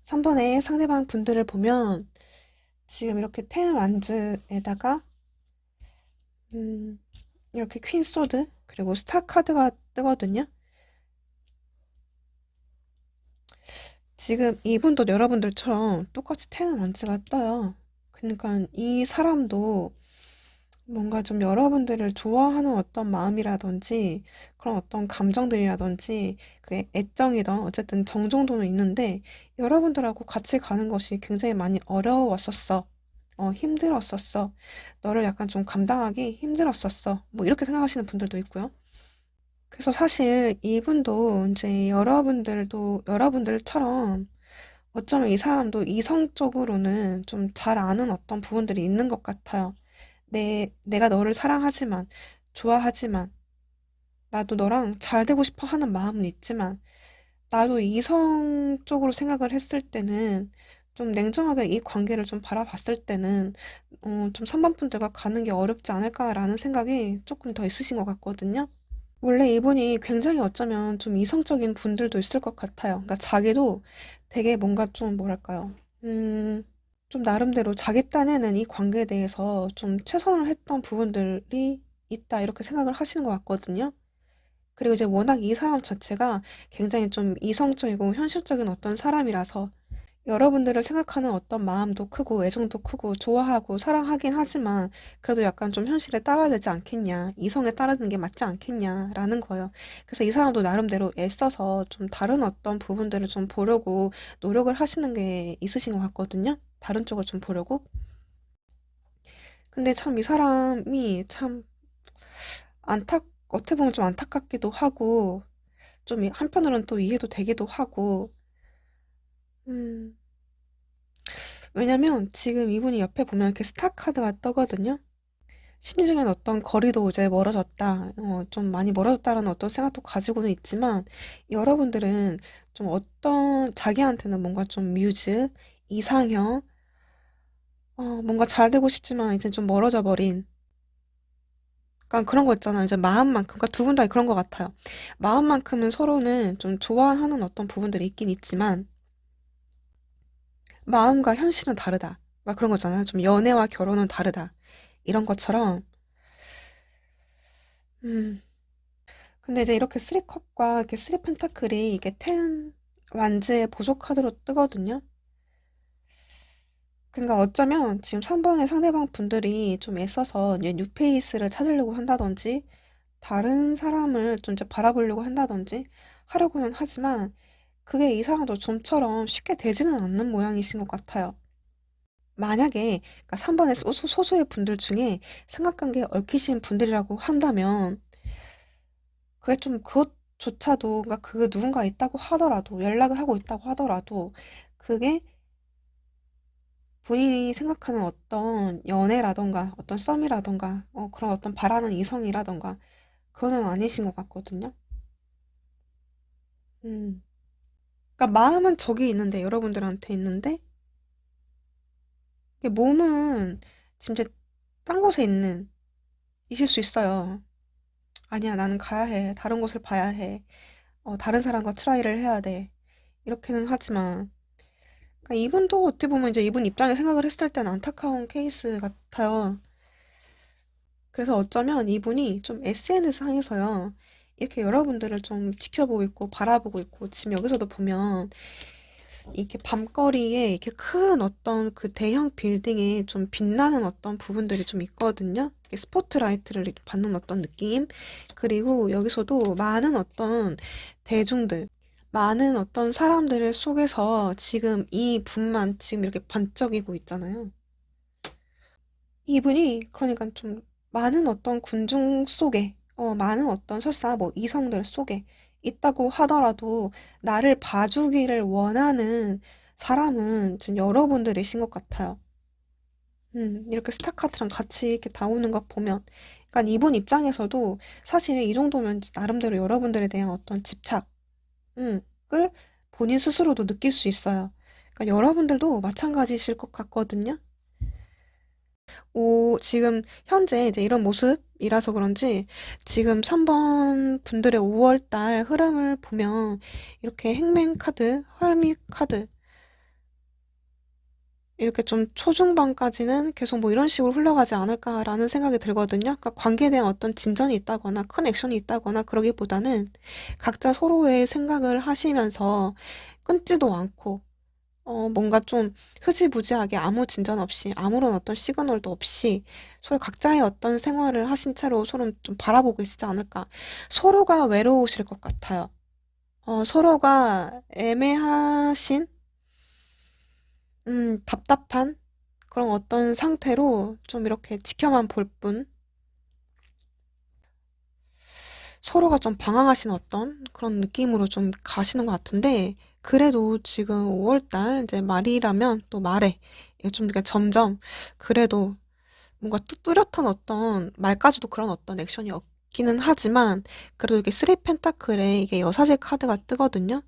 3번의 상대방 분들을 보면, 지금 이렇게 텐 완즈에다가, 음, 이렇게 퀸 소드, 그리고 스타 카드가 뜨거든요. 지금 이분도 여러분들처럼 똑같이 텐 완즈가 떠요. 그러니까 이 사람도 뭔가 좀 여러분들을 좋아하는 어떤 마음이라든지 그런 어떤 감정들이라든지 그 애정이든 어쨌든 정정도는 있는데 여러분들하고 같이 가는 것이 굉장히 많이 어려웠었어. 힘들었었어. 너를 약간 좀 감당하기 힘들었었어. 뭐 이렇게 생각하시는 분들도 있고요. 그래서 사실 이분도 이제 여러분들처럼 어쩌면 이 사람도 이성적으로는 좀 잘 아는 어떤 부분들이 있는 것 같아요. 내가 너를 사랑하지만, 좋아하지만, 나도 너랑 잘 되고 싶어 하는 마음은 있지만, 나도 이성적으로 생각을 했을 때는, 좀 냉정하게 이 관계를 좀 바라봤을 때는, 좀 3번 분들과 가는 게 어렵지 않을까라는 생각이 조금 더 있으신 것 같거든요. 원래 이분이 굉장히 어쩌면 좀 이성적인 분들도 있을 것 같아요. 그러니까 자기도 되게 뭔가 좀 뭐랄까요. 좀 나름대로 자기 딴에는 이 관계에 대해서 좀 최선을 했던 부분들이 있다, 이렇게 생각을 하시는 것 같거든요. 그리고 이제 워낙 이 사람 자체가 굉장히 좀 이성적이고 현실적인 어떤 사람이라서 여러분들을 생각하는 어떤 마음도 크고 애정도 크고 좋아하고 사랑하긴 하지만 그래도 약간 좀 현실에 따라야 되지 않겠냐, 이성에 따르는 게 맞지 않겠냐라는 거예요. 그래서 이 사람도 나름대로 애써서 좀 다른 어떤 부분들을 좀 보려고 노력을 하시는 게 있으신 것 같거든요. 다른 쪽을 좀 보려고. 근데 참 이 사람이 참 어떻게 보면 좀 안타깝기도 하고 좀 한편으로는 또 이해도 되기도 하고. 음, 왜냐면 지금 이분이 옆에 보면 이렇게 스타 카드가 뜨거든요. 심리적인 어떤 거리도 이제 멀어졌다, 좀 많이 멀어졌다라는 어떤 생각도 가지고는 있지만, 여러분들은 좀 어떤, 자기한테는 뭔가 좀 뮤즈, 이상형, 뭔가 잘 되고 싶지만 이제 좀 멀어져 버린, 그러니까 그런 거 있잖아요. 이제 마음만큼, 그러니까 두 분 다 그런 것 같아요. 마음만큼은 서로는 좀 좋아하는 어떤 부분들이 있긴 있지만, 마음과 현실은 다르다. 그러니까 그런 거잖아요. 좀 연애와 결혼은 다르다. 이런 것처럼, 음, 근데 이제 이렇게 쓰리컵과 이렇게 쓰리 펜타클이 이게 텐 완즈의 보조 카드로 뜨거든요. 그러니까 어쩌면 지금 3번의 상대방 분들이 좀 애써서 이제 뉴페이스를 찾으려고 한다든지 다른 사람을 좀 이제 바라보려고 한다든지 하려고는 하지만 그게 이 사람도 좀처럼 쉽게 되지는 않는 모양이신 것 같아요. 만약에 그러니까 3번의 소수의 분들 중에 삼각관계에 얽히신 분들이라고 한다면 그게 좀 그것조차도 그러니까 그 누군가 있다고 하더라도 연락을 하고 있다고 하더라도 그게 본인이 생각하는 어떤 연애라던가 어떤 썸이라던가 그런 어떤 바라는 이성이라던가 그거는 아니신 것 같거든요. 음. 그러니까 마음은 저기 있는데 여러분들한테 있는데 이게 몸은 진짜 딴 곳에 있는 이실 수 있어요. 아니야, 나는 가야 해. 다른 곳을 봐야 해. 다른 사람과 트라이를 해야 돼. 이렇게는 하지만 그러니까 이분도 어떻게 보면 이제 이분 입장에 생각을 했을 때는 안타까운 케이스 같아요. 그래서 어쩌면 이분이 좀 SNS 상에서요. 이렇게 여러분들을 좀 지켜보고 있고 바라보고 있고 지금 여기서도 보면 이렇게 밤거리에 이렇게 큰 어떤 그 대형 빌딩에 좀 빛나는 어떤 부분들이 좀 있거든요. 이렇게 스포트라이트를 이렇게 받는 어떤 느낌. 그리고 여기서도 많은 어떤 대중들, 많은 어떤 사람들 속에서 지금 이 분만 지금 이렇게 번쩍이고 있잖아요. 이분이 그러니까 좀 많은 어떤 군중 속에, 많은 어떤 설사 뭐 이성들 속에 있다고 하더라도 나를 봐주기를 원하는 사람은 지금 여러분들이신 것 같아요. 이렇게 스타카드랑 같이 이렇게 나오는 것 보면. 그러니까 이분 입장에서도 사실 이 정도면 나름대로 여러분들에 대한 어떤 집착, 을 본인 스스로도 느낄 수 있어요. 그러니까 여러분들도 마찬가지실 것 같거든요. 지금 현재 이제 이런 모습이라서 그런지 지금 3번 분들의 5월달 흐름을 보면 이렇게 행맨 카드, 헐미 카드 이렇게 좀 초중반까지는 계속 뭐 이런 식으로 흘러가지 않을까라는 생각이 들거든요. 그러니까 관계에 대한 어떤 진전이 있다거나 큰 액션이 있다거나 그러기보다는 각자 서로의 생각을 하시면서 끊지도 않고 뭔가 좀 흐지부지하게 아무 진전 없이 아무런 어떤 시그널도 없이 서로 각자의 어떤 생활을 하신 채로 서로 좀 바라보고 계시지 않을까. 서로가 외로우실 것 같아요. 서로가 애매하신, 답답한 그런 어떤 상태로 좀 이렇게 지켜만 볼 뿐, 서로가 좀 방황하신 어떤 그런 느낌으로 좀 가시는 것 같은데, 그래도 지금 5월달 이제 말이라면 또 말해. 이게 좀 이렇게 점점, 그래도 뭔가 뚜렷한 어떤 말까지도 그런 어떤 액션이 없기는 하지만 그래도 이렇게 쓰리 펜타클에 이게 여사제 카드가 뜨거든요.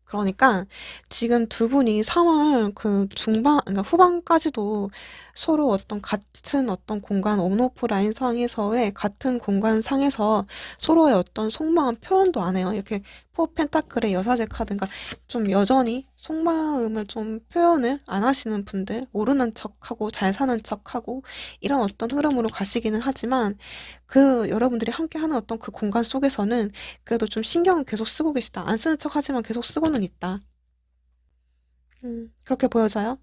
그러니까 지금 두 분이 3월 그 중반, 그러니까 후반까지도 서로 어떤 같은 어떤 공간, 온오프라인 상에서의 같은 공간 상에서 서로의 어떤 속마음 표현도 안 해요. 이렇게 포 펜타클의 여사제 카드가 좀 여전히 속마음을 좀 표현을 안 하시는 분들, 모르는 척하고 잘 사는 척하고 이런 어떤 흐름으로 가시기는 하지만 그 여러분들이 함께 하는 어떤 그 공간 속에서는 그래도 좀 신경은 계속 쓰고 계시다. 안 쓰는 척 하지만 계속 쓰고는 있다. 그렇게 보여져요?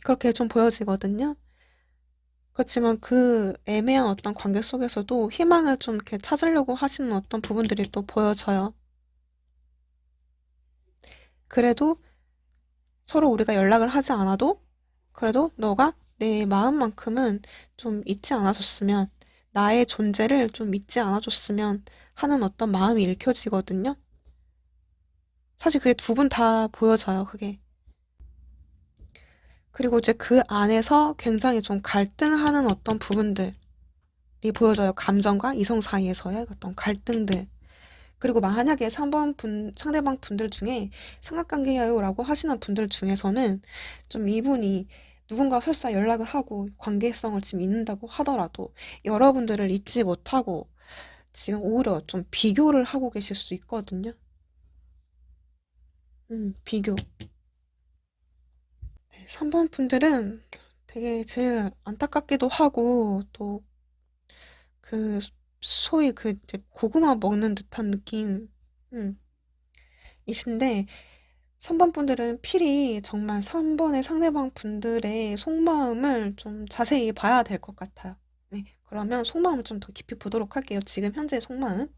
그렇게 좀 보여지거든요. 그렇지만 그 애매한 어떤 관계 속에서도 희망을 좀 이렇게 찾으려고 하시는 어떤 부분들이 또 보여져요. 그래도 서로 우리가 연락을 하지 않아도 그래도 너가 내 마음만큼은 좀 잊지 않아줬으면 나의 존재를 좀 잊지 않아줬으면 하는 어떤 마음이 읽혀지거든요. 사실 그게 두 분 다 보여져요, 그게. 그리고 이제 그 안에서 굉장히 좀 갈등하는 어떤 부분들이 보여져요. 감정과 이성 사이에서의 어떤 갈등들. 그리고 만약에 3번 상대방 분들 중에 삼각관계예요라고 하시는 분들 중에서는 좀 이분이 누군가 설사 연락을 하고 관계성을 지금 잇는다고 하더라도 여러분들을 잊지 못하고 지금 오히려 좀 비교를 하고 계실 수 있거든요. 비교. 3번 분들은 되게 제일 안타깝기도 하고, 또 그, 소위 그 이제 고구마 먹는 듯한 느낌, 음, 이신데, 3번 분들은 필히 정말 3번의 상대방 분들의 속마음을 좀 자세히 봐야 될 것 같아요. 네, 그러면 속마음을 좀 더 깊이 보도록 할게요. 지금 현재 속마음.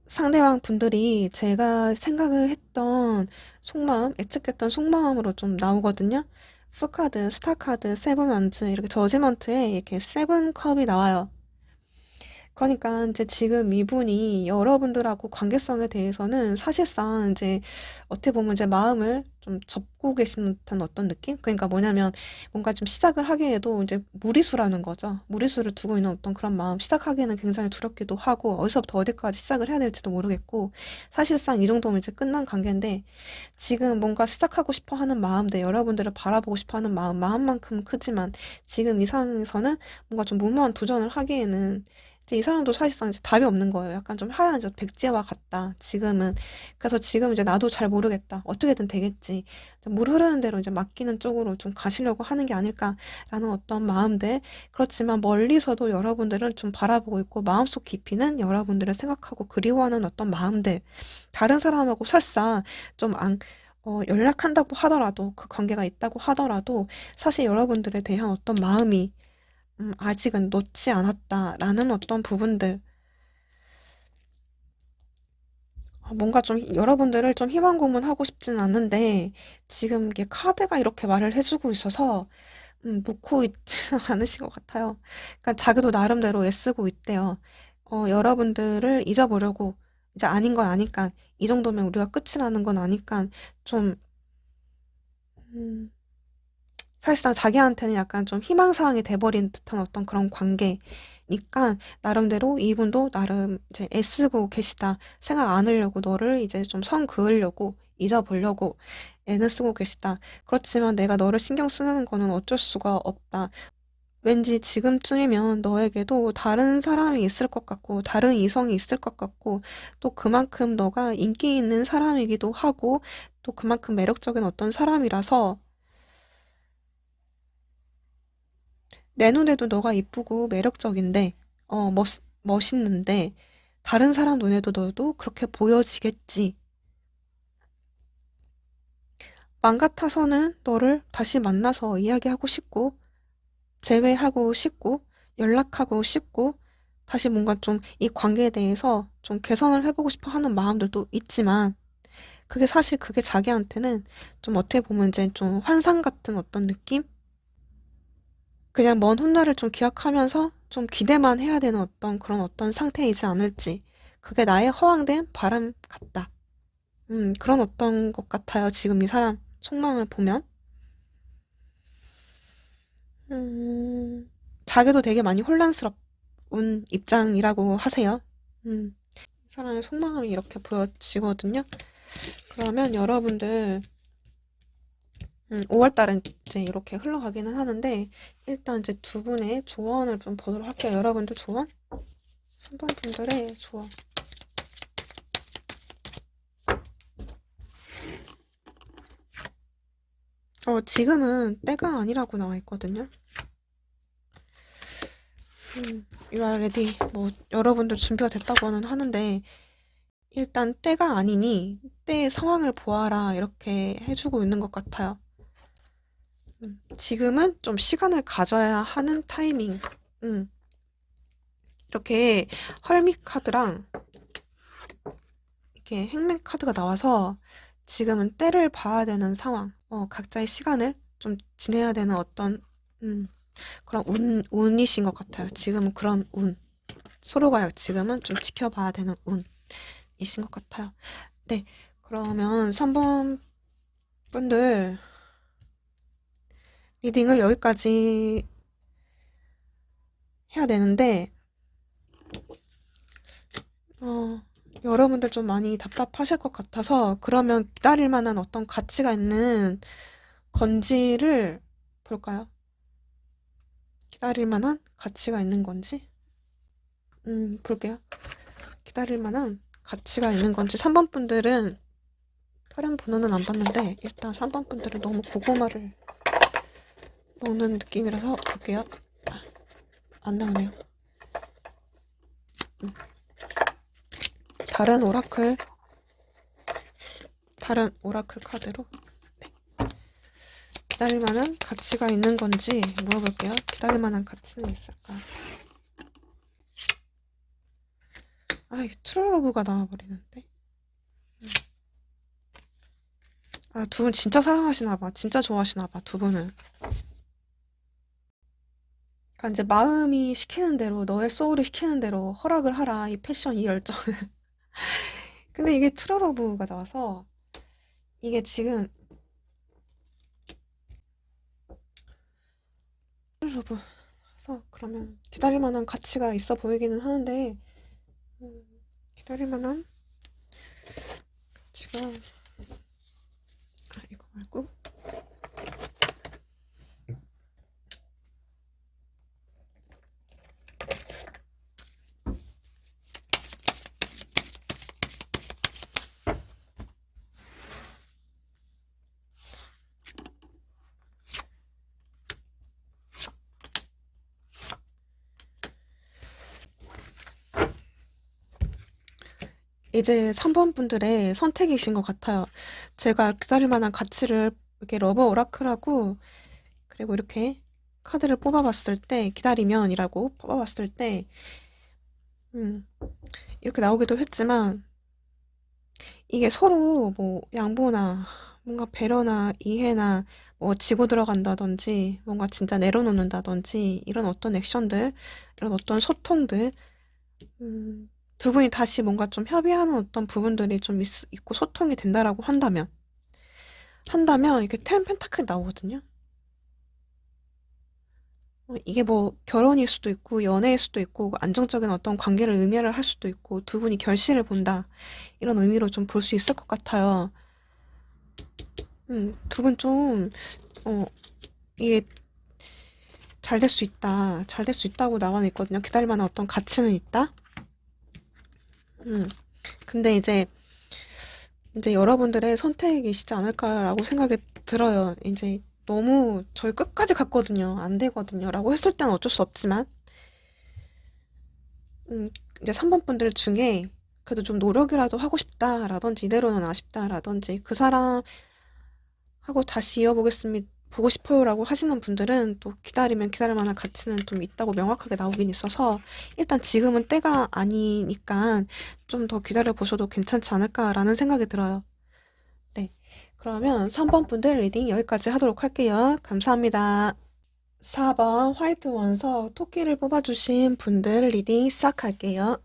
상대방 분들이 제가 생각을 했던 속마음, 예측했던 속마음으로 좀 나오거든요. 풀카드, 스타카드, 세븐 원즈, 이렇게 저지먼트에 이렇게 세븐 컵이 나와요. 그러니까 이제 지금 이분이 여러분들하고 관계성에 대해서는 사실상 이제 어떻게 보면 이제 마음을 좀 접고 계시는 듯한 어떤 느낌? 그러니까 뭐냐면 뭔가 좀 시작을 하기에도 이제 무리수라는 거죠. 무리수를 두고 있는 어떤 그런 마음. 시작하기에는 굉장히 두렵기도 하고 어디서부터 어디까지 시작을 해야 될지도 모르겠고 사실상 이 정도면 이제 끝난 관계인데 지금 뭔가 시작하고 싶어 하는 마음들, 여러분들을 바라보고 싶어 하는 마음, 마음만큼 크지만 지금 이 상황에서는 뭔가 좀 무모한 도전을 하기에는 이제 이 사람도 사실상 이제 답이 없는 거예요. 약간 좀 하얀 이제 백지와 같다. 지금은. 그래서 지금 이제 나도 잘 모르겠다. 어떻게든 되겠지. 물 흐르는 대로 이제 맡기는 쪽으로 좀 가시려고 하는 게 아닐까라는 어떤 마음들. 그렇지만 멀리서도 여러분들은 좀 바라보고 있고 마음속 깊이는 여러분들을 생각하고 그리워하는 어떤 마음들. 다른 사람하고 설사 좀 연락한다고 하더라도, 그 관계가 있다고 하더라도, 사실 여러분들에 대한 어떤 마음이, 아직은 놓지 않았다라는 어떤 부분들, 뭔가 좀 여러분들을 좀 희망 고문하고 싶지는 않은데, 지금 이게 카드가 이렇게 말을 해주고 있어서, 놓고 있지는 않으신 것 같아요. 그러니까 자기도 나름대로 애쓰고 있대요. 여러분들을 잊어보려고, 이제 아닌 건 아니까, 이 정도면 우리가 끝이라는 건 아니까, 좀, 음, 사실상 자기한테는 약간 좀 희망사항이 돼버린 듯한 어떤 그런 관계니까 나름대로 이분도 나름 이제 애쓰고 계시다. 생각 안 하려고 너를 이제 좀 선 그으려고 잊어보려고 애는 쓰고 계시다. 그렇지만 내가 너를 신경 쓰는 거는 어쩔 수가 없다. 왠지 지금쯤이면 너에게도 다른 사람이 있을 것 같고 다른 이성이 있을 것 같고 또 그만큼 너가 인기 있는 사람이기도 하고 또 그만큼 매력적인 어떤 사람이라서 내 눈에도 너가 이쁘고 매력적인데, 멋있는데, 다른 사람 눈에도 너도 그렇게 보여지겠지. 맘 같아서는 너를 다시 만나서 이야기하고 싶고, 재회하고 싶고, 연락하고 싶고, 다시 뭔가 좀 이 관계에 대해서 좀 개선을 해보고 싶어 하는 마음들도 있지만, 그게 사실 그게 자기한테는 좀 어떻게 보면 이제 좀 환상 같은 어떤 느낌? 그냥 먼 훗날을 좀 기약하면서 좀 기대만 해야 되는 어떤 그런 어떤 상태이지 않을지. 그게 나의 허황된 바람 같다. 그런 어떤 것 같아요. 지금 이 사람 속망을 보면. 자기도 되게 많이 혼란스러운 입장이라고 하세요. 이 사람의 속마음이 이렇게 보여지거든요. 그러면 여러분들 5월 달은 이제 이렇게 흘러가기는 하는데 일단 이제 두 분의 조언을 좀 보도록 할게요. 여러분들 조언? 3번 분들의 조언. 지금은 때가 아니라고 나와 있거든요. You are ready. 뭐, 여러분들 준비가 됐다고는 하는데, 일단 때가 아니니, 때의 상황을 보아라. 이렇게 해주고 있는 것 같아요. 지금은 좀 시간을 가져야 하는 타이밍. 음, 이렇게 헐밋 카드랑 이렇게 행맨 카드가 나와서 지금은 때를 봐야 되는 상황. 각자의 시간을 좀 지내야 되는 어떤, 음, 그런 운이신 것 같아요. 지금은 그런 운. 서로가 지금은 좀 지켜봐야 되는 운이신 것 같아요. 네. 그러면 3번 분들 리딩을 여기까지 해야 되는데, 어, 여러분들 좀 많이 답답하실 것 같아서, 그러면 기다릴 만한 어떤 가치가 있는 건지를 볼까요? 기다릴 만한 가치가 있는 건지? 볼게요. 기다릴 만한 가치가 있는 건지. 3번 분들은 다른 번호는 안 봤는데, 일단 3번 분들은 너무 고구마를 먹는 느낌이라서 볼게요. 안 나오네요. 다른 오라클, 다른 오라클 카드로 기다릴 만한 가치가 있는 건지 물어볼게요. 기다릴 만한 가치는 있을까? 아, 이게 트루러브가 나와버리는데. 아, 두 분 진짜 사랑하시나봐. 진짜 좋아하시나봐, 두 분은. 그러니까 이제 마음이 시키는 대로, 너의 소울이 시키는 대로 허락을 하라. 이 패션, 이 열정을. 근데 이게 트루러브가 나와서, 이게 지금, 트루러브. 그래서 그러면 기다릴 만한 가치가 있어 보이기는 하는데, 음, 기다릴 만한 가치가, 이거 말고, 이제 3번 분들의 선택이신 것 같아요. 제가 기다릴 만한 가치를 이렇게 러버 오라클하고 그리고 이렇게 카드를 뽑아봤을 때 기다리면이라고 뽑아봤을 때 음, 이렇게 나오기도 했지만 이게 서로 뭐 양보나 뭔가 배려나 이해나 뭐 지고 들어간다든지 뭔가 진짜 내려놓는다든지 이런 어떤 액션들 이런 어떤 소통들 두 분이 다시 뭔가 좀 협의하는 어떤 부분들이 좀 있고 소통이 된다라고 한다면 이렇게 텐 펜타클이 나오거든요. 이게 뭐 결혼일 수도 있고 연애일 수도 있고 안정적인 어떤 관계를 의미를 할 수도 있고 두 분이 결실을 본다 이런 의미로 좀 볼 수 있을 것 같아요. 두 분 좀 이게 잘 될 수 있다, 잘 될 수 있다고 나와 있거든요. 기다릴 만한 어떤 가치는 있다. 음, 근데 이제 여러분들의 선택이시지 않을까라고 생각이 들어요. 이제 너무 저희 끝까지 갔거든요. 안 되거든요. 라고 했을 때는 어쩔 수 없지만, 음, 이제 3번 분들 중에 그래도 좀 노력이라도 하고 싶다라든지, 이대로는 아쉽다라든지, 그 사람하고 다시 이어보겠습니다. 보고 싶어요라고 하시는 분들은 또 기다리면 기다릴 만한 가치는 좀 있다고 명확하게 나오긴 있어서 일단 지금은 때가 아니니까 좀 더 기다려 보셔도 괜찮지 않을까라는 생각이 들어요. 네. 그러면 3번 분들 리딩 여기까지 하도록 할게요. 감사합니다. 4번 화이트 원석 토끼를 뽑아주신 분들 리딩 시작할게요.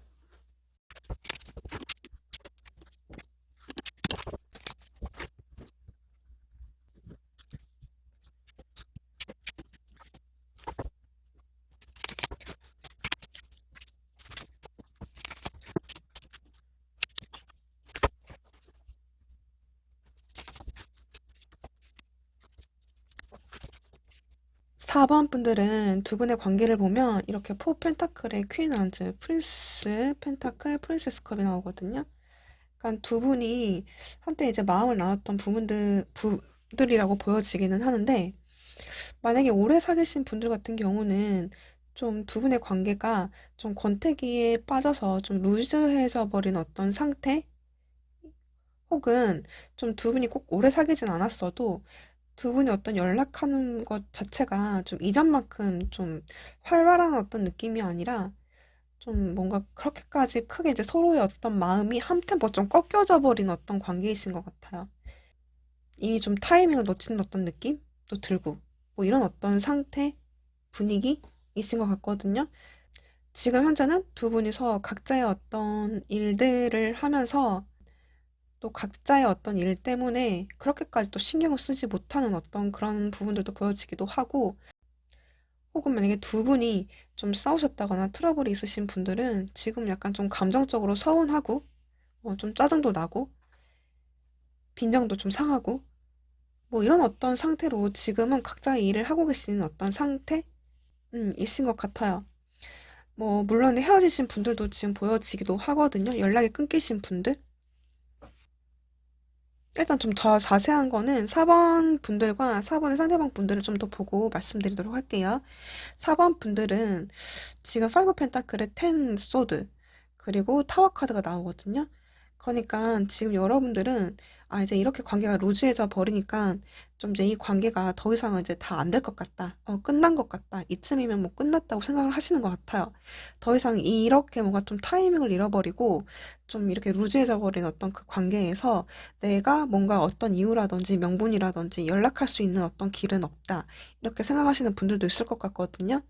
4번 분들은 두 분의 관계를 보면 이렇게 포 펜타클의 퀸 원즈, 프린스 펜타클, 프린세스 컵이 나오거든요. 그러니까 두 분이 한때 이제 마음을 나눴던 부들이라고 보여지기는 하는데 만약에 오래 사귀신 분들 같은 경우는 좀 두 분의 관계가 좀 권태기에 빠져서 좀 루즈해져 버린 어떤 상태? 혹은 좀 두 분이 꼭 오래 사귀진 않았어도 두 분이 어떤 연락하는 것 자체가 좀 이전만큼 좀 활발한 어떤 느낌이 아니라 좀 뭔가 그렇게까지 크게 이제 서로의 어떤 마음이 한 템포 좀 꺾여져 버린 어떤 관계이신 것 같아요. 이미 좀 타이밍을 놓친 어떤 느낌도 들고 뭐 이런 어떤 상태, 분위기 있은 것 같거든요. 지금 현재는 두 분이서 각자의 어떤 일들을 하면서 또 각자의 어떤 일 때문에 그렇게까지 또 신경을 쓰지 못하는 어떤 그런 부분들도 보여지기도 하고 혹은 만약에 두 분이 좀 싸우셨다거나 트러블이 있으신 분들은 지금 약간 좀 감정적으로 서운하고 좀 짜증도 나고 빈정도 좀 상하고 뭐 이런 어떤 상태로 지금은 각자의 일을 하고 계시는 어떤 상태? 있은 것 같아요. 뭐 물론 헤어지신 분들도 지금 보여지기도 하거든요. 연락이 끊기신 분들. 일단 좀 더 자세한 거는 4번 분들과 4번의 상대방 분들을 좀 더 보고 말씀드리도록 할게요. 4번 분들은 지금 5 펜타클의 10 소드 그리고 타워 카드가 나오거든요. 그러니까 지금 여러분들은 이제 이렇게 관계가 루즈해져 버리니까 좀 이제 이 관계가 더 이상은 이제 다 안 될 것 같다. 끝난 것 같다. 이쯤이면 뭐 끝났다고 생각을 하시는 것 같아요. 더 이상 이렇게 뭔가 좀 타이밍을 잃어버리고 좀 이렇게 루즈해져 버린 어떤 그 관계에서 내가 뭔가 어떤 이유라든지 명분이라든지 연락할 수 있는 어떤 길은 없다. 이렇게 생각하시는 분들도 있을 것 같거든요.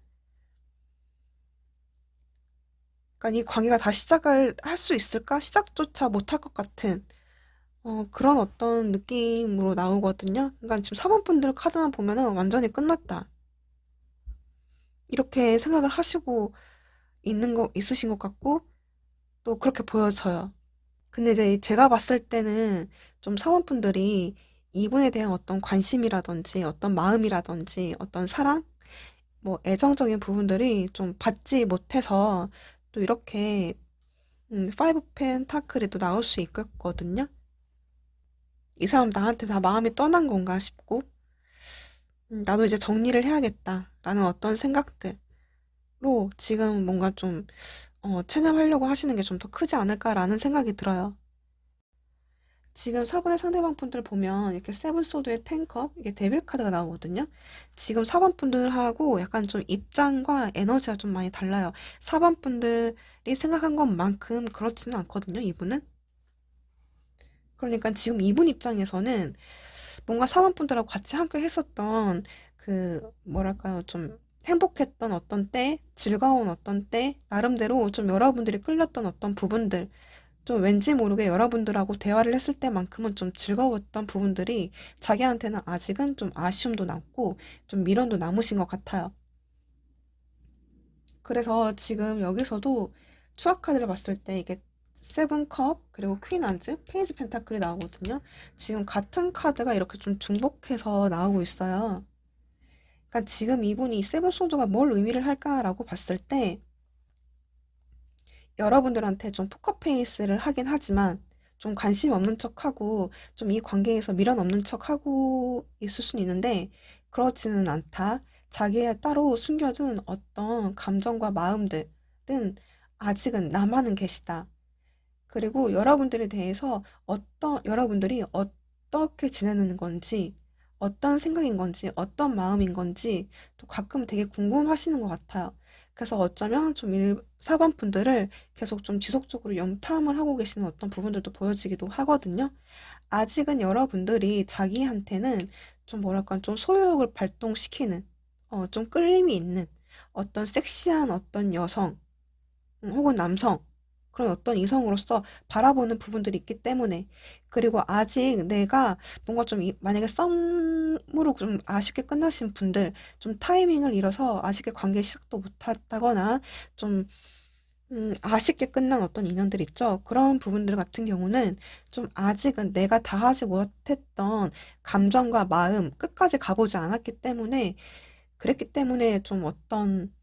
그러니까 이 관계가 다시 시작을 할 수 있을까? 시작조차 못할 것 같은 그런 어떤 느낌으로 나오거든요. 그러니까 지금 4번 분들 카드만 보면은 완전히 끝났다. 이렇게 생각을 하시고 있으신 것 같고 또 그렇게 보여져요. 근데 이제 제가 봤을 때는 좀 사원분들이 이분에 대한 어떤 관심이라든지 어떤 마음이라든지 어떤 사랑, 뭐 애정적인 부분들이 좀 받지 못해서 또 이렇게 파이브 펜타클이 또 나올 수 있거든요. 이 사람 나한테 다 마음이 떠난 건가 싶고 나도 이제 정리를 해야겠다라는 어떤 생각들로 지금 뭔가 좀 체념하려고 하시는 게 좀 더 크지 않을까라는 생각이 들어요. 지금 4번의 상대방 분들 보면 이렇게 세븐 소드의 텐컵 이게 데빌 카드가 나오거든요. 지금 4번 분들하고 약간 좀 입장과 에너지가 좀 많이 달라요. 4번 분들이 생각한 것만큼 그렇지는 않거든요, 이분은. 그러니까 지금 이분 입장에서는 뭔가 4번 분들하고 같이 함께 했었던 그 뭐랄까요, 좀 행복했던 어떤 때, 즐거운 어떤 때, 나름대로 좀 여러분들이 끌렸던 어떤 부분들, 좀 왠지 모르게 여러분들하고 대화를 했을 때만큼은 좀 즐거웠던 부분들이 자기한테는 아직은 좀 아쉬움도 남고 좀 미련도 남으신 것 같아요. 그래서 지금 여기서도 추억 카드를 봤을 때 이게 세븐 컵 그리고 퀸 안즈 페이지 펜타클이 나오거든요. 지금 같은 카드가 이렇게 좀 중복해서 나오고 있어요. 그러니까 지금 이분이 세븐 소드가 뭘 의미를 할까라고 봤을 때 여러분들한테 좀 포커페이스를 하긴 하지만 좀 관심이 없는 척하고 좀 이 관계에서 미련 없는 척하고 있을 수는 있는데 그렇지는 않다. 자기의 따로 숨겨둔 어떤 감정과 마음들은 아직은 남아는 계시다. 그리고 여러분들에 대해서 여러분들이 어떻게 지내는 건지, 어떤 생각인 건지, 어떤 마음인 건지 또 가끔 되게 궁금하시는 것 같아요. 그래서 어쩌면 좀 4번 분들을 계속 좀 지속적으로 염탐을 하고 계시는 어떤 부분들도 보여지기도 하거든요. 아직은 여러분들이 자기한테는 좀 뭐랄까, 좀 소유욕을 발동시키는, 좀 끌림이 있는 어떤 섹시한 어떤 여성, 혹은 남성, 그런 어떤 이성으로서 바라보는 부분들이 있기 때문에, 그리고 아직 내가 뭔가 좀, 만약에 썸으로 좀 아쉽게 끝나신 분들, 좀 타이밍을 잃어서 아쉽게 관계 시작도 못했다거나, 좀, 아쉽게 끝난 어떤 인연들 있죠. 그런 부분들 같은 경우는 좀 아직은 내가 다 하지 못했던 감정과 마음, 끝까지 가보지 않았기 때문에, 그랬기 때문에 좀 어떤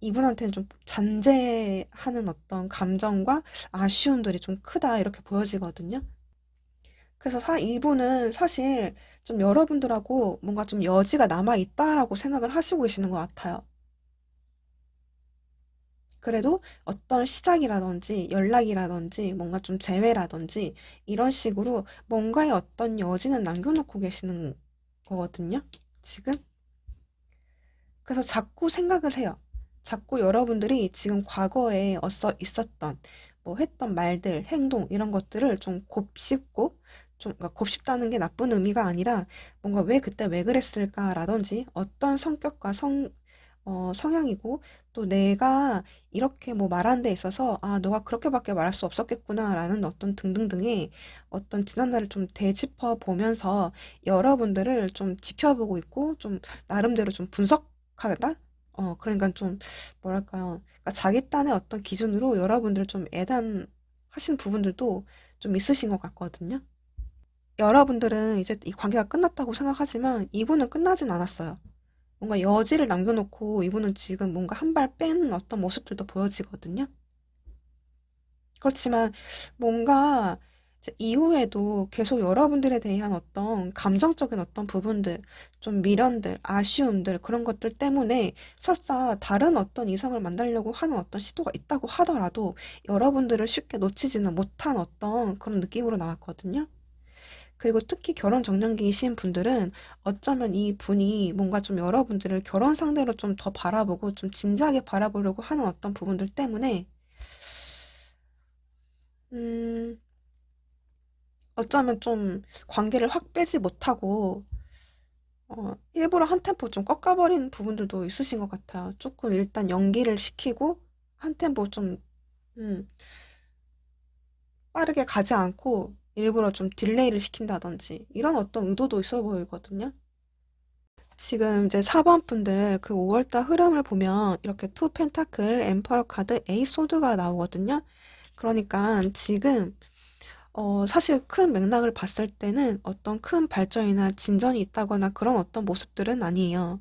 이분한테는 좀 잔재하는 어떤 감정과 아쉬움들이 좀 크다 이렇게 보여지거든요. 그래서 이분은 사실 좀 여러분들하고 뭔가 좀 여지가 남아 있다라고 생각을 하시고 계시는 것 같아요. 그래도 어떤 시작이라든지 연락이라든지 뭔가 좀 재회라든지 이런 식으로 뭔가의 어떤 여지는 남겨놓고 계시는 거거든요. 지금. 그래서 자꾸 생각을 해요. 자꾸 여러분들이 지금 과거에 있었던 뭐 했던 말들, 행동 이런 것들을 좀 곱씹고 좀 그러니까 곱씹다는 게 나쁜 의미가 아니라 뭔가 왜 그때 왜 그랬을까라든지 어떤 성격과 성향이고 또 내가 이렇게 뭐 말하는 데 있어서 아, 너가 그렇게밖에 말할 수 없었겠구나라는 어떤 등등등의 어떤 지난날을 좀 되짚어 보면서 여러분들을 좀 지켜보고 있고 좀 나름대로 좀 분석하다? 그러니까 좀 뭐랄까요. 그러니까 자기 딴의 어떤 기준으로 여러분들을 좀 애단하신 부분들도 좀 있으신 것 같거든요. 여러분들은 이제 이 관계가 끝났다고 생각하지만 이분은 끝나진 않았어요. 뭔가 여지를 남겨놓고 이분은 지금 뭔가 한 발 뺀 어떤 모습들도 보여지거든요. 그렇지만 뭔가 이제 이후에도 계속 여러분들에 대한 어떤 감정적인 어떤 부분들, 좀 미련들, 아쉬움들, 그런 것들 때문에 설사 다른 어떤 이성을 만나려고 하는 어떤 시도가 있다고 하더라도 여러분들을 쉽게 놓치지는 못한 어떤 그런 느낌으로 나왔거든요. 그리고 특히 결혼 정년기이신 분들은 어쩌면 이 분이 뭔가 좀 여러분들을 결혼 상대로 좀 더 바라보고 좀 진지하게 바라보려고 하는 어떤 부분들 때문에 음, 어쩌면 좀 관계를 확 빼지 못하고 일부러 한 템포 좀 꺾어버린 부분들도 있으신 것 같아요. 조금 일단 연기를 시키고 한 템포 좀 음, 빠르게 가지 않고 일부러 좀 딜레이를 시킨다든지 이런 어떤 의도도 있어 보이거든요. 지금 이제 4번 분들 그 5월달 흐름을 보면 이렇게 투 펜타클, 엠퍼러 카드, 에이 소드가 나오거든요. 그러니까 지금 사실 큰 맥락을 봤을 때는 어떤 큰 발전이나 진전이 있다거나 그런 어떤 모습들은 아니에요.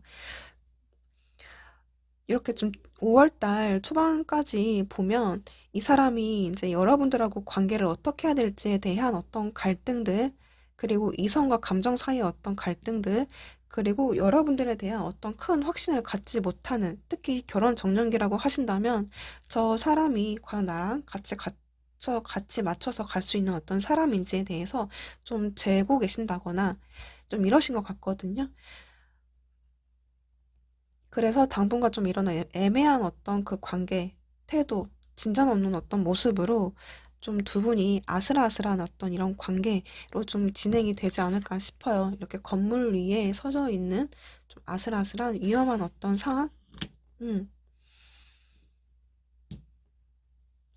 이렇게 좀 5월달 초반까지 보면 이 사람이 이제 여러분들하고 관계를 어떻게 해야 될지에 대한 어떤 갈등들, 그리고 이성과 감정 사이의 어떤 갈등들, 그리고 여러분들에 대한 어떤 큰 확신을 갖지 못하는, 특히 결혼 정년기라고 하신다면, 저 사람이 과연 나랑 같이 맞춰서 갈 수 있는 어떤 사람인지에 대해서 좀 재고 계신다거나, 좀 이러신 것 같거든요. 그래서 당분간 좀 이런 애매한 어떤 그 관계, 태도, 진전 없는 어떤 모습으로 좀 두 분이 아슬아슬한 어떤 이런 관계로 좀 진행이 되지 않을까 싶어요. 이렇게 건물 위에 서져 있는 좀 아슬아슬한 위험한 어떤 상황? 음.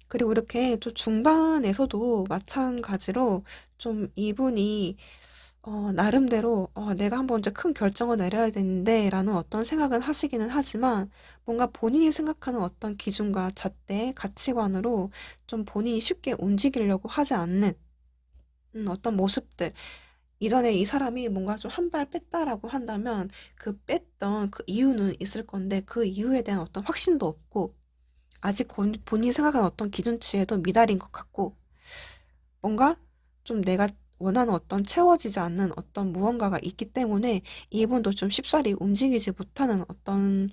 그리고 이렇게 좀 중반에서도 마찬가지로 좀 이분이 나름대로 내가 한번 이제 큰 결정을 내려야 되는데 라는 어떤 생각은 하시기는 하지만 뭔가 본인이 생각하는 어떤 기준과 잣대, 가치관으로 좀 본인이 쉽게 움직이려고 하지 않는 어떤 모습들. 이전에 이 사람이 뭔가 좀 한 발 뺐다라고 한다면 그 뺐던 그 이유는 있을 건데 그 이유에 대한 어떤 확신도 없고 아직 본인이 생각하는 어떤 기준치에도 미달인 것 같고 뭔가 좀 내가 원하는 어떤 채워지지 않는 어떤 무언가가 있기 때문에 이분도 좀 쉽사리 움직이지 못하는 어떤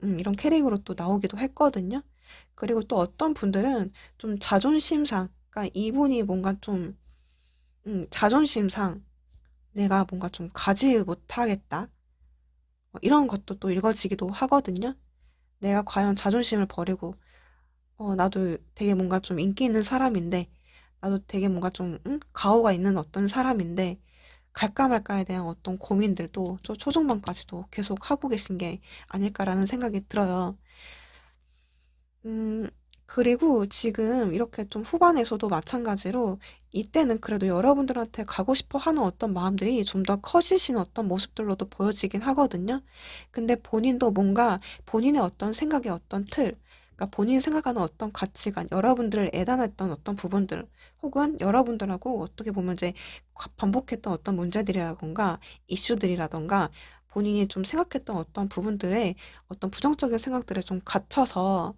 이런 캐릭으로 또 나오기도 했거든요. 그리고 또 어떤 분들은 좀 자존심상, 그러니까 이분이 뭔가 좀 자존심상 내가 뭔가 좀 가지 못하겠다. 이런 것도 또 읽어지기도 하거든요. 내가 과연 자존심을 버리고 나도 되게 뭔가 좀 인기 있는 사람인데, 나도 되게 뭔가 좀, 가오가 있는 어떤 사람인데, 갈까 말까에 대한 어떤 고민들도 초중반까지도 계속 하고 계신 게 아닐까라는 생각이 들어요. 음, 그리고 지금 이렇게 좀 후반에서도 마찬가지로 이때는 그래도 여러분들한테 가고 싶어 하는 어떤 마음들이 좀 더 커지신 어떤 모습들로도 보여지긴 하거든요. 근데 본인도 뭔가 본인의 어떤 생각의 어떤 틀, 그러니까 본인이 생각하는 어떤 가치관, 여러분들을 애단했던 어떤 부분들, 혹은 여러분들하고 어떻게 보면 이제 반복했던 어떤 문제들이라던가 이슈들이라던가 본인이 좀 생각했던 어떤 부분들에 어떤 부정적인 생각들에 좀 갇혀서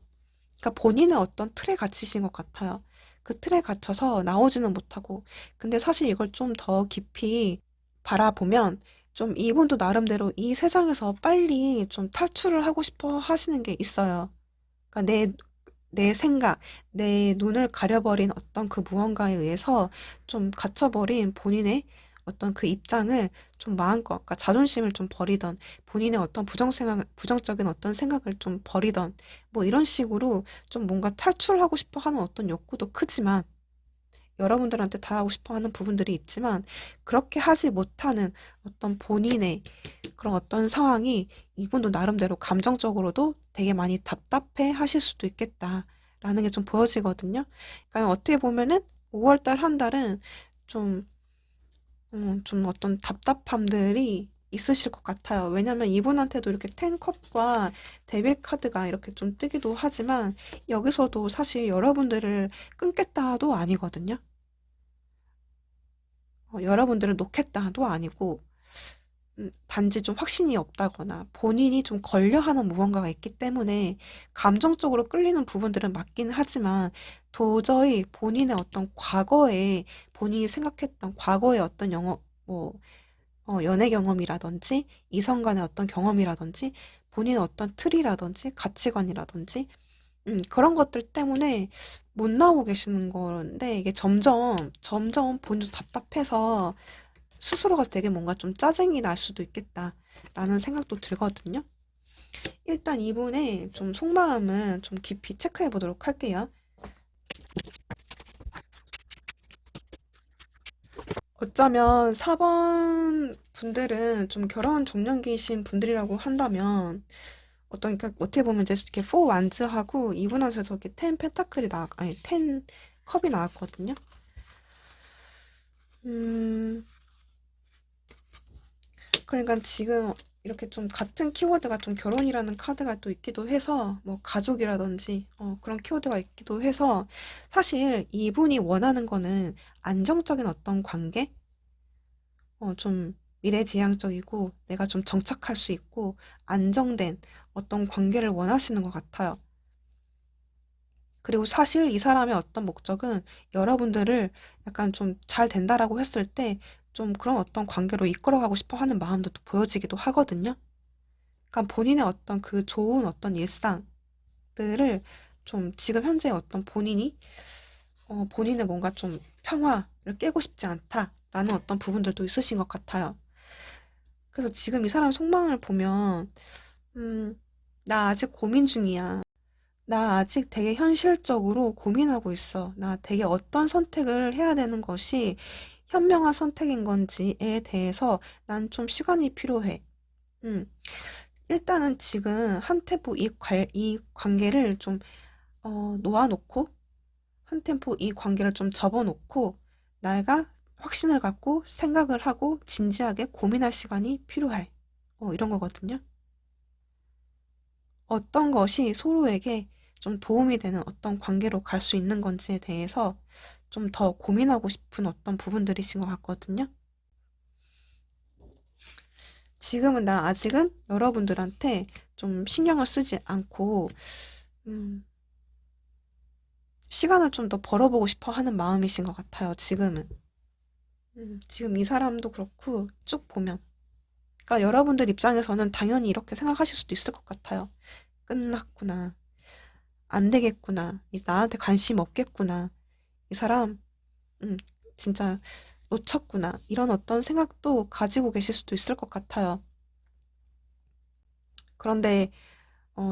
그러니까 본인의 어떤 틀에 갇히신 것 같아요. 그 틀에 갇혀서 나오지는 못하고. 근데 사실 이걸 좀 더 깊이 바라보면 좀 이분도 나름대로 이 세상에서 빨리 좀 탈출을 하고 싶어 하시는 게 있어요. 그러니까 내 생각, 내 눈을 가려버린 어떤 그 무언가에 의해서 좀 갇혀버린 본인의 어떤 그 입장을 좀 마음껏, 그러니까 자존심을 좀 버리던, 본인의 어떤 부정적인 어떤 생각을 좀 버리던, 뭐 이런 식으로 좀 뭔가 탈출하고 싶어 하는 어떤 욕구도 크지만, 여러분들한테 다 하고 싶어 하는 부분들이 있지만, 그렇게 하지 못하는 어떤 본인의 그런 어떤 상황이 이분도 나름대로 감정적으로도 되게 많이 답답해 하실 수도 있겠다라는 게 좀 보여지거든요. 그러니까 어떻게 보면은 5월달 한 달은 좀, 좀 어떤 답답함들이 있으실 것 같아요. 왜냐면 이분한테도 이렇게 텐컵과 데빌 카드가 이렇게 좀 뜨기도 하지만 여기서도 사실 여러분들을 끊겠다도 아니거든요. 여러분들을 놓겠다도 아니고 단지 좀 확신이 없다거나 본인이 좀 걸려하는 무언가가 있기 때문에 감정적으로 끌리는 부분들은 맞긴 하지만 도저히 본인의 어떤 과거에 본인이 생각했던 과거의 어떤 뭐, 연애 경험이라든지 이성 간의 어떤 경험이라든지 본인의 어떤 틀이라든지 가치관이라든지 그런 것들 때문에 못 나오고 계시는 건데 이게 점점 본인도 답답해서 스스로가 되게 뭔가 좀 짜증이 날 수도 있겠다라는 생각도 들거든요. 일단 이분의 좀 속마음을 좀 깊이 체크해 보도록 할게요. 어쩌면 4번 분들은 좀 결혼 정년기이신 분들이라고 한다면 그러니까 어떻게 보면 이제 이렇게 4 완즈하고 이분한테서 이렇게 10 펜타클이 아니 10 컵이 나왔거든요. 음, 그러니까 지금 이렇게 좀 같은 키워드가 좀 결혼이라는 카드가 또 있기도 해서 뭐 가족이라든지 그런 키워드가 있기도 해서 사실 이분이 원하는 거는 안정적인 어떤 관계, 좀 미래지향적이고 내가 좀 정착할 수 있고 안정된 어떤 관계를 원하시는 것 같아요. 그리고 사실 이 사람의 어떤 목적은 여러분들을 약간 좀 잘 된다라고 했을 때 좀 그런 어떤 관계로 이끌어가고 싶어 하는 마음도 또 보여지기도 하거든요. 그러니까 본인의 어떤 그 좋은 어떤 일상들을 좀 지금 현재 어떤 본인이 본인의 뭔가 좀 평화를 깨고 싶지 않다라는 어떤 부분들도 있으신 것 같아요. 그래서 지금 이 사람 속망을 보면 음, 나 아직 고민 중이야. 나 아직 되게 현실적으로 고민하고 있어. 나 되게 어떤 선택을 해야 되는 것이 현명한 선택인 건지에 대해서 난 좀 시간이 필요해. 음, 일단은 지금 한 템포 이 관계를 좀 놓아놓고 한 템포 이 관계를 좀 접어놓고 내가 확신을 갖고 생각을 하고 진지하게 고민할 시간이 필요해. 이런 거거든요. 어떤 것이 서로에게 좀 도움이 되는 어떤 관계로 갈 수 있는 건지에 대해서 좀 더 고민하고 싶은 어떤 부분들이신 것 같거든요. 지금은 나 아직은 여러분들한테 좀 신경을 쓰지 않고, 음, 시간을 좀 더 벌어보고 싶어 하는 마음이신 것 같아요, 지금은. 지금 이 사람도 그렇고 쭉 보면. 그러니까 여러분들 입장에서는 당연히 이렇게 생각하실 수도 있을 것 같아요. 끝났구나. 안 되겠구나. 나한테 관심 없겠구나. 이 사람, 음, 진짜 놓쳤구나. 이런 어떤 생각도 가지고 계실 수도 있을 것 같아요. 그런데,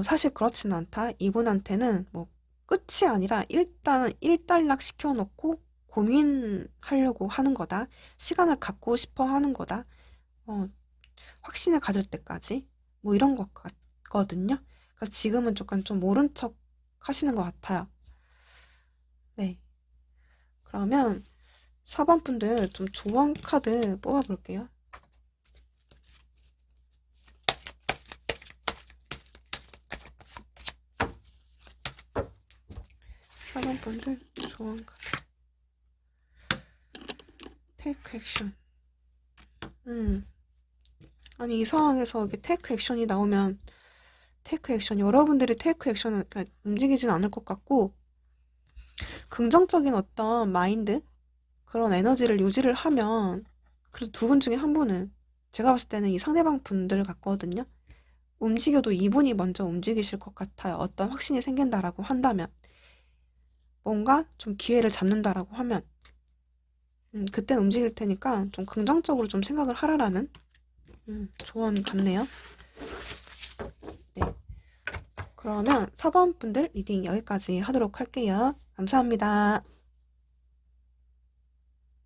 사실 그렇지는 않다. 이분한테는 뭐, 끝이 아니라 일단 일단락 시켜놓고 고민하려고 하는 거다. 시간을 갖고 싶어 하는 거다. 어, 확신을 가질 때까지. 뭐 이런 것 같거든요. 그래서 지금은 조금 좀 모른 척 하시는 것 같아요. 네. 그러면 4번 분들 좀 조언 카드 뽑아볼게요. 4번 분들 조언 카드. 테이크 액션. 음. 아니, 이 상황에서 이렇게 테이크 액션이 나오면 테이크 액션, 여러분들이 테이크 액션을 그러니까 움직이진 않을 것 같고, 긍정적인 어떤 마인드, 그런 에너지를 유지를 하면, 그래도 두 분 중에 한 분은, 제가 봤을 때는 이 상대방 분들 같거든요. 움직여도 이분이 먼저 움직이실 것 같아요. 어떤 확신이 생긴다라고 한다면. 뭔가 좀 기회를 잡는다라고 하면, 그땐 움직일 테니까 좀 긍정적으로 좀 생각을 하라라는, 조언 같네요. 네. 그러면 4번 분들 리딩 여기까지 하도록 할게요. 감사합니다.